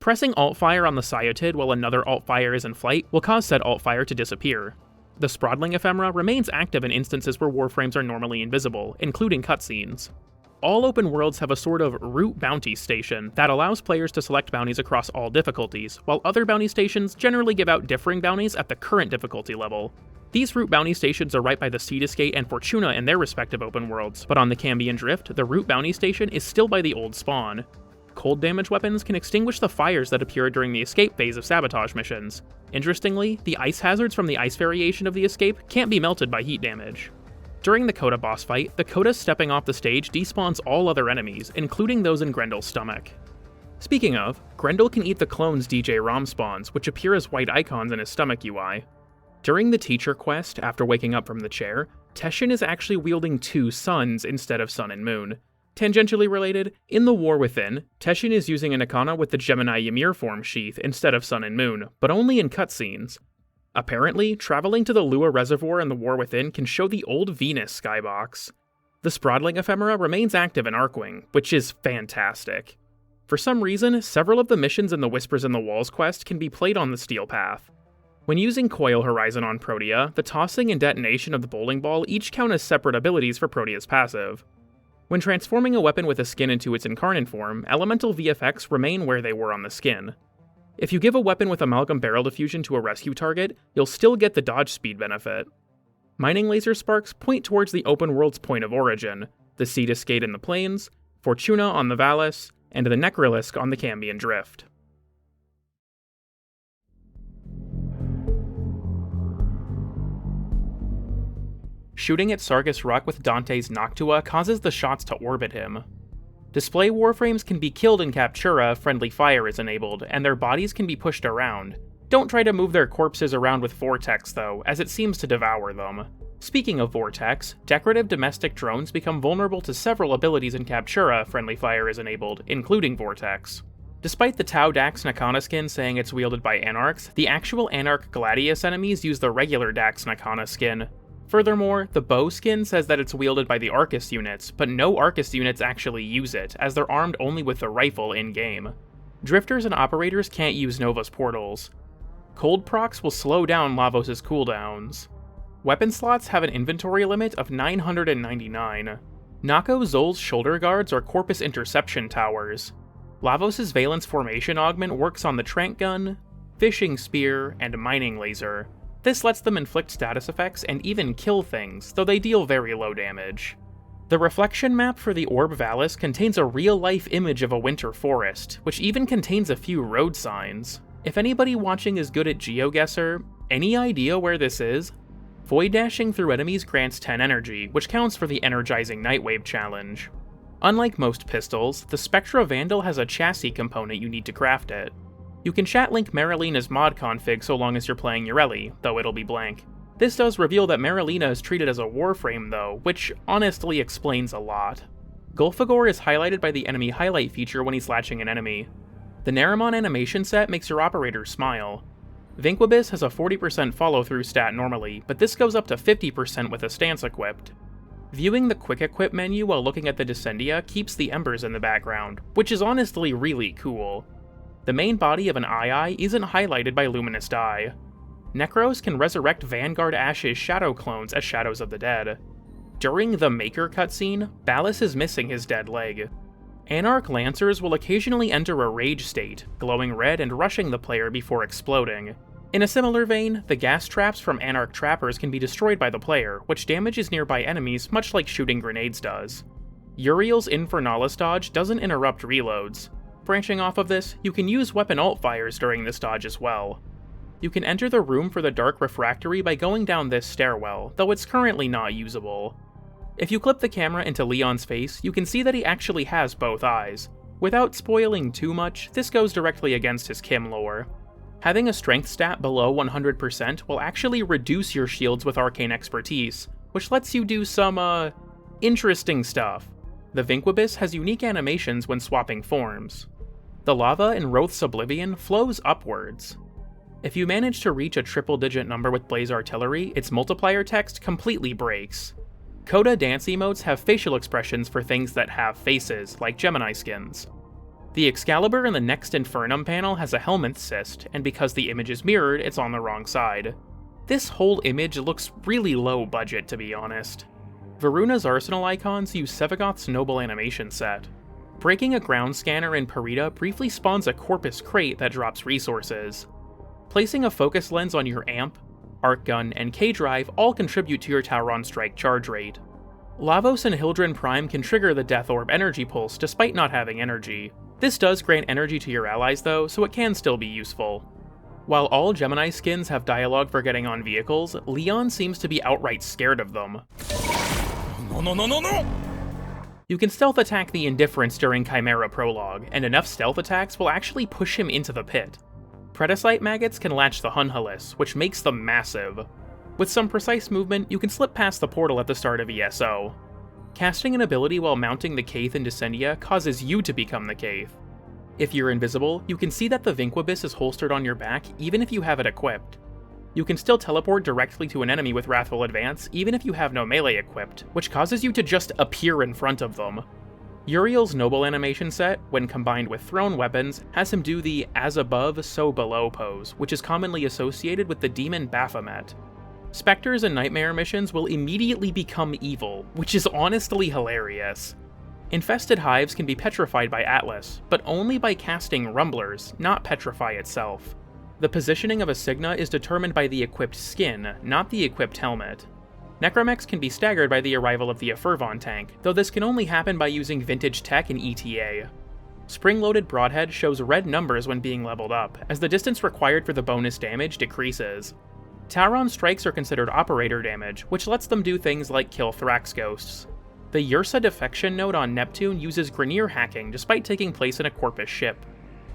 Speaker 1: Pressing Alt-Fire on the Cyotid while another Alt-Fire is in flight will cause said Alt-Fire to disappear. The Sprodling ephemera remains active in instances where Warframes are normally invisible, including cutscenes. All open worlds have a sort of root bounty station that allows players to select bounties across all difficulties, while other bounty stations generally give out differing bounties at the current difficulty level. These root bounty stations are right by the Cetus Gate and Fortuna in their respective open worlds, but on the Cambion Drift, the root bounty station is still by the old spawn. Cold damage weapons can extinguish the fires that appear during the escape phase of sabotage missions. Interestingly, the ice hazards from the ice variation of the escape can't be melted by heat damage. During the Coda boss fight, the Coda stepping off the stage despawns all other enemies, including those in Grendel's stomach. Speaking of, Grendel can eat the clone's DJ ROM spawns, which appear as white icons in his stomach UI. During the teacher quest, after waking up from the chair, Teshin is actually wielding two suns instead of sun and moon. Tangentially related, in the War Within, Teshin is using an Ikana with the Gemini Ymir form sheath instead of sun and moon, but only in cutscenes. Apparently, traveling to the Lua Reservoir in the War Within can show the old Venus skybox. The Sprodling ephemera remains active in Arkwing, which is fantastic. For some reason, several of the missions in the Whispers in the Walls quest can be played on the Steel Path. When using Coil Horizon on Protea, the tossing and detonation of the bowling ball each count as separate abilities for Protea's passive. When transforming a weapon with a skin into its incarnate form, elemental VFX remain where they were on the skin. If you give a weapon with Amalgam Barrel Diffusion to a rescue target, you'll still get the dodge speed benefit. Mining laser sparks point towards the open world's point of origin, the Cetus Gate in the plains, Fortuna on the Vallis, and the Necrolisk on the Cambion Drift. Shooting at Sargus Rock with Dante's Noctua causes the shots to orbit him. Display Warframes can be killed in Captura if friendly fire is enabled, and their bodies can be pushed around. Don't try to move their corpses around with Vortex though, as it seems to devour them. Speaking of Vortex, decorative domestic drones become vulnerable to several abilities in Captura if friendly fire is enabled, including Vortex. Despite the Tau Dax Nakana skin saying it's wielded by Anarchs, the actual Anarch Gladius enemies use the regular Dax Nakana skin. Furthermore, the bow skin says that it's wielded by the Arcus units, but no Arcus units actually use it, as they're armed only with the rifle in-game. Drifters and operators can't use Nova's portals. Cold procs will slow down Lavos' cooldowns. Weapon slots have an inventory limit of 999. Nako Zol's shoulder guards are Corpus interception towers. Lavos' Valence formation augment works on the Trank gun, fishing spear, and mining laser. This lets them inflict status effects and even kill things, though they deal very low damage. The reflection map for the Orb Vallis contains a real-life image of a winter forest, which even contains a few road signs. If anybody watching is good at GeoGuessr, any idea where this is? Void dashing through enemies grants 10 energy, which counts for the Energizing Nightwave challenge. Unlike most pistols, the Spectra Vandal has a chassis component you need to craft it. You can chat-link Marilina's mod config so long as you're playing Ureli, though it'll be blank. This does reveal that Marilina is treated as a Warframe though, which honestly explains a lot. Gulfagor is highlighted by the enemy highlight feature when he's latching an enemy. The Naramon animation set makes your operator smile. Vinquibus has a 40% follow-through stat normally, but this goes up to 50% with a stance equipped. Viewing the quick equip menu while looking at the Descendia keeps the embers in the background, which is honestly really cool. The main body of an II isn't highlighted by luminous dye. Necros can resurrect Vanguard Ash's shadow clones as Shadows of the Dead. During the Maker cutscene, Ballas is missing his dead leg. Anarch Lancers will occasionally enter a rage state, glowing red and rushing the player before exploding. In a similar vein, the gas traps from Anarch Trappers can be destroyed by the player, which damages nearby enemies much like shooting grenades does. Uriel's Infernalis dodge doesn't interrupt reloads. Branching off of this, you can use weapon alt-fires during this dodge as well. You can enter the room for the Dark Refractory by going down this stairwell, though it's currently not usable. If you clip the camera into Leon's face, you can see that he actually has both eyes. Without spoiling too much, this goes directly against his Kim lore. Having a strength stat below 100% will actually reduce your shields with arcane expertise, which lets you do some, interesting stuff. The Vinquibus has unique animations when swapping forms. The lava in Roth's Oblivion flows upwards. If you manage to reach a triple-digit number with Blaze Artillery, its multiplier text completely breaks. Coda dance emotes have facial expressions for things that have faces, like Gemini skins. The Excalibur in the next Infernum panel has a helmet cyst, and because the image is mirrored, it's on the wrong side. This whole image looks really low budget, to be honest. Varuna's arsenal icons use Sevagoth's noble animation set. Breaking a ground scanner in Parita briefly spawns a Corpus crate that drops resources. Placing a focus lens on your amp, arc gun, and K-drive all contribute to your Tauron strike charge rate. Lavos and Hildren Prime can trigger the Death Orb energy pulse despite not having energy. This does grant energy to your allies though, so it can still be useful. While all Gemini skins have dialogue for getting on vehicles, Leon seems to be outright scared of them. No! You can stealth attack the Indifference during Chimera Prologue, and enough stealth attacks will actually push him into the pit. Predacyte maggots can latch the Hunhalis, which makes them massive. With some precise movement, you can slip past the portal at the start of ESO. Casting an ability while mounting the Kaith in Descendia causes you to become the Kaith. If you're invisible, you can see that the Vinquibus is holstered on your back even if you have it equipped. You can still teleport directly to an enemy with Wrathful Advance even if you have no melee equipped, which causes you to just appear in front of them. Uriel's noble animation set, when combined with thrown weapons, has him do the as above, so below pose, which is commonly associated with the demon Baphomet. Spectres and Nightmare missions will immediately become evil, which is honestly hilarious. Infested hives can be petrified by Atlas, but only by casting Rumblers, not petrify itself. The positioning of a Signa is determined by the equipped skin, not the equipped helmet. Necromechs can be staggered by the arrival of the Afervon tank, though this can only happen by using vintage tech in ETA. Spring-loaded Broadhead shows red numbers when being leveled up, as the distance required for the bonus damage decreases. Tauron strikes are considered operator damage, which lets them do things like kill Thrax ghosts. The Ursa defection node on Neptune uses Grineer hacking despite taking place in a Corpus ship.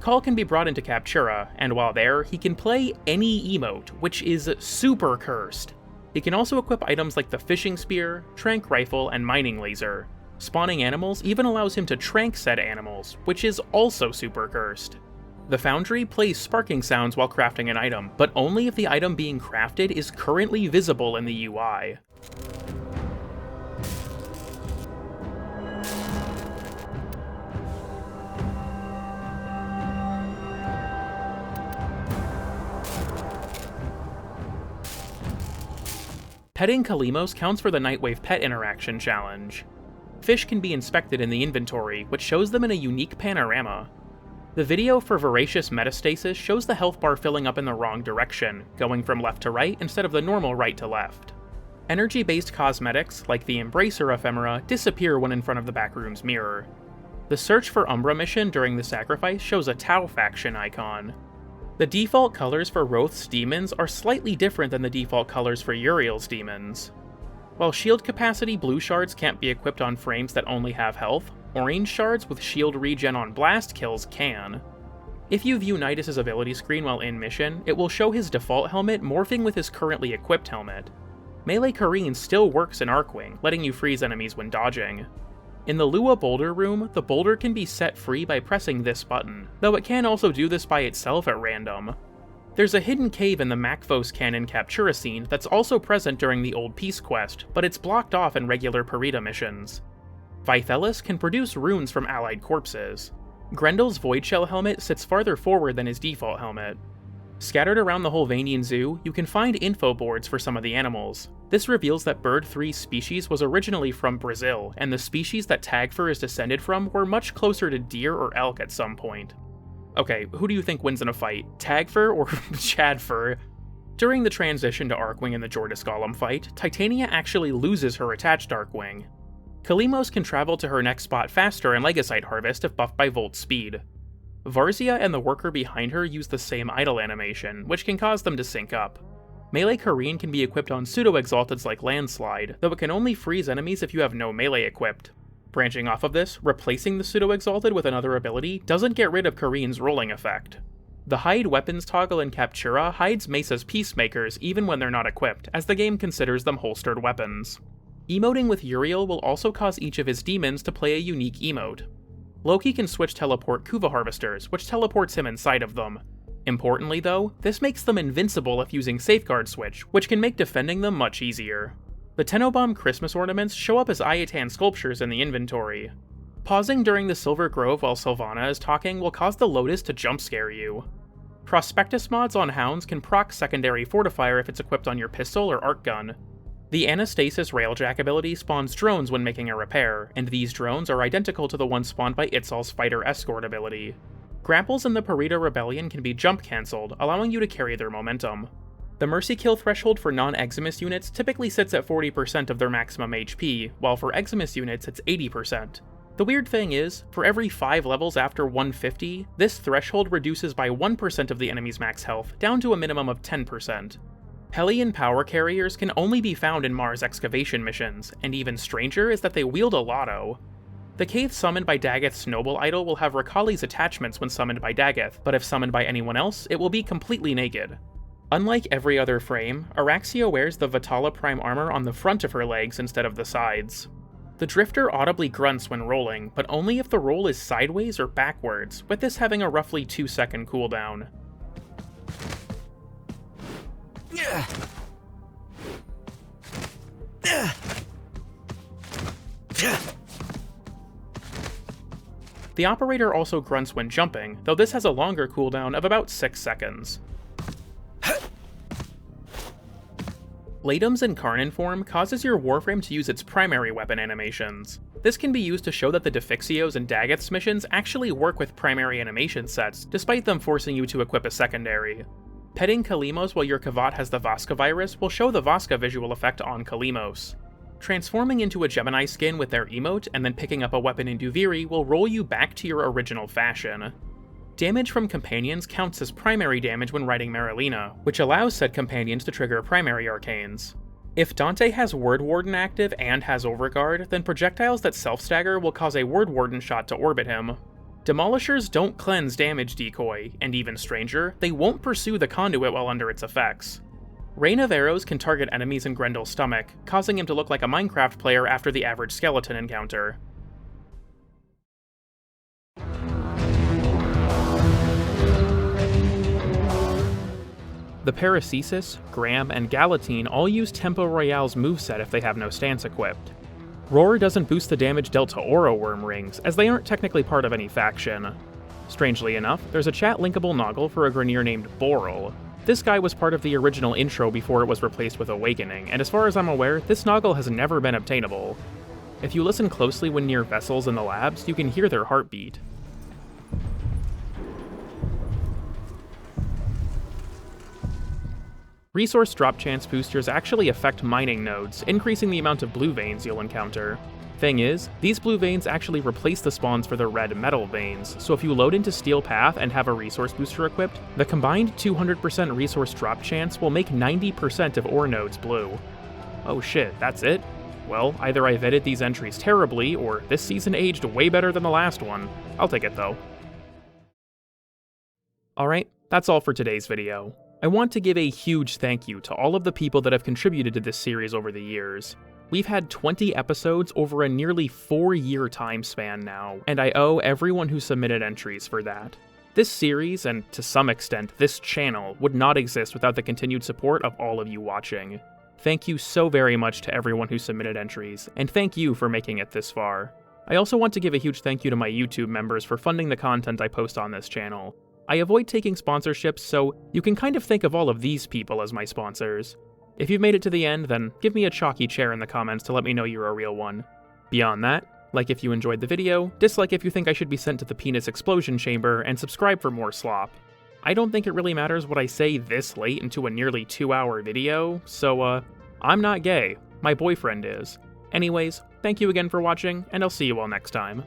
Speaker 1: Call can be brought into Captura, and while there, he can play any emote, which is super cursed. He can also equip items like the Fishing Spear, Trank Rifle, and Mining Laser. Spawning animals even allows him to trank said animals, which is also super cursed. The Foundry plays sparking sounds while crafting an item, but only if the item being crafted is currently visible in the UI. Petting Kalimos counts for the Nightwave Pet Interaction challenge. Fish can be inspected in the inventory, which shows them in a unique panorama. The video for Voracious Metastasis shows the health bar filling up in the wrong direction, going from left to right instead of the normal right to left. Energy-based cosmetics, like the Embracer ephemera, disappear when in front of the backroom's mirror. The Search for Umbra mission during the sacrifice shows a Tau faction icon. The default colors for Roth's demons are slightly different than the default colors for Uriel's demons. While shield capacity blue shards can't be equipped on frames that only have health, orange shards with shield regen on blast kills can. If you view Nidus' ability screen while in mission, it will show his default helmet morphing with his currently equipped helmet. Melee Kareen still works in Arcwing, letting you freeze enemies when dodging. In the Lua Boulder Room, the boulder can be set free by pressing this button, though it can also do this by itself at random. There's a hidden cave in the Macphos Cannon Captura scene that's also present during the Old Peace quest, but it's blocked off in regular Parita missions. Vithellus can produce runes from allied corpses. Grendel's Voidshell helmet sits farther forward than his default helmet. Scattered around the Holvanian Zoo, you can find info boards for some of the animals. This reveals that Bird 3's species was originally from Brazil, and the species that Tagfur is descended from were much closer to deer or elk at some point. Okay, who do you think wins in a fight, Tagfur or Chadfur? During the transition to Arcwing in the Jordis Golem fight, Titania actually loses her attached Arcwing. Kalimos can travel to her next spot faster in Legasite Harvest if buffed by Volt Speed. Varzia and the worker behind her use the same idle animation, which can cause them to sync up. Melee Kareen can be equipped on pseudo-exalteds like Landslide, though it can only freeze enemies if you have no melee equipped. Branching off of this, replacing the pseudo-exalted with another ability doesn't get rid of Kareen's rolling effect. The Hide Weapons toggle in Captura hides Mesa's Peacemakers even when they're not equipped, as the game considers them holstered weapons. Emoting with Uriel will also cause each of his demons to play a unique emote. Loki can switch teleport Kuva Harvesters, which teleports him inside of them. Importantly though, this makes them invincible if using Safeguard Switch, which can make defending them much easier. The Tenobomb Christmas ornaments show up as Ayatan sculptures in the inventory. Pausing during the Silver Grove while Sylvana is talking will cause the Lotus to jump scare you. Prospectus mods on Hounds can proc secondary Fortifier if it's equipped on your pistol or arc gun. The Anastasis Railjack ability spawns drones when making a repair, and these drones are identical to the ones spawned by Itzal's Fighter Escort ability. Grapples in the Parita Rebellion can be jump cancelled, allowing you to carry their momentum. The Mercy Kill threshold for non-Eximus units typically sits at 40% of their maximum HP, while for Eximus units it's 80%. The weird thing is, for every 5 levels after 150, this threshold reduces by 1% of the enemy's max health, down to a minimum of 10%. Hellion power carriers can only be found in Mars excavation missions, and even stranger is that they wield a Lotto. The Kaith summoned by Dagoth's Noble Idol will have Rakali's attachments when summoned by Dagoth, but if summoned by anyone else, it will be completely naked. Unlike every other frame, Araxia wears the Vitala Prime armor on the front of her legs instead of the sides. The Drifter audibly grunts when rolling, but only if the roll is sideways or backwards, with this having a roughly 2-second cooldown. The Operator also grunts when jumping, though this has a longer cooldown of about 6 seconds. Latum's Incarnon form causes your Warframe to use its primary weapon animations. This can be used to show that the Defixios and Dagoth's missions actually work with primary animation sets, despite them forcing you to equip a secondary. Petting Kalimos while your Kavat has the Vasca virus will show the Vasca visual effect on Kalimos. Transforming into a Gemini skin with their emote and then picking up a weapon in Duviri will roll you back to your original fashion. Damage from companions counts as primary damage when riding Marilina, which allows said companions to trigger primary arcanes. If Dante has Word Warden active and has Overguard, then projectiles that self-stagger will cause a Word Warden shot to orbit him. Demolishers don't cleanse damage decoy, and even stranger, they won't pursue the conduit while under its effects. Rain of Arrows can target enemies in Grendel's stomach, causing him to look like a Minecraft player after the average skeleton encounter. The Paracesis, Graham, and Galatine all use Tempo Royale's moveset if they have no stance equipped. Roar doesn't boost the damage dealt to Oro Worm rings, as they aren't technically part of any faction. Strangely enough, there's a chat-linkable Noggle for a Grineer named Boral. This guy was part of the original intro before it was replaced with Awakening, and as far as I'm aware, this Noggle has never been obtainable. If you listen closely when near vessels in the labs, you can hear their heartbeat. Resource drop chance boosters actually affect mining nodes, increasing the amount of blue veins you'll encounter. Thing is, these blue veins actually replace the spawns for the red metal veins, so if you load into Steel Path and have a resource booster equipped, the combined 200% resource drop chance will make 90% of ore nodes blue. Oh shit, that's it? Well, either I vetted these entries terribly, or this season aged way better than the last one. I'll take it though. Alright, that's all for today's video. I want to give a huge thank you to all of the people that have contributed to this series over the years. We've had 20 episodes over a nearly 4-year time span now, and I owe everyone who submitted entries for that. This series, and to some extent this channel, would not exist without the continued support of all of you watching. Thank you so very much to everyone who submitted entries, and thank you for making it this far. I also want to give a huge thank you to my YouTube members for funding the content I post on this channel. I avoid taking sponsorships, so you can kind of think of all of these people as my sponsors. If you've made it to the end, then give me a chalky chair in the comments to let me know you're a real one. Beyond that, like if you enjoyed the video, dislike if you think I should be sent to the penis explosion chamber, and subscribe for more slop. I don't think it really matters what I say this late into a nearly 2-hour video, so I'm not gay. My boyfriend is. Anyways, thank you again for watching, and I'll see you all next time.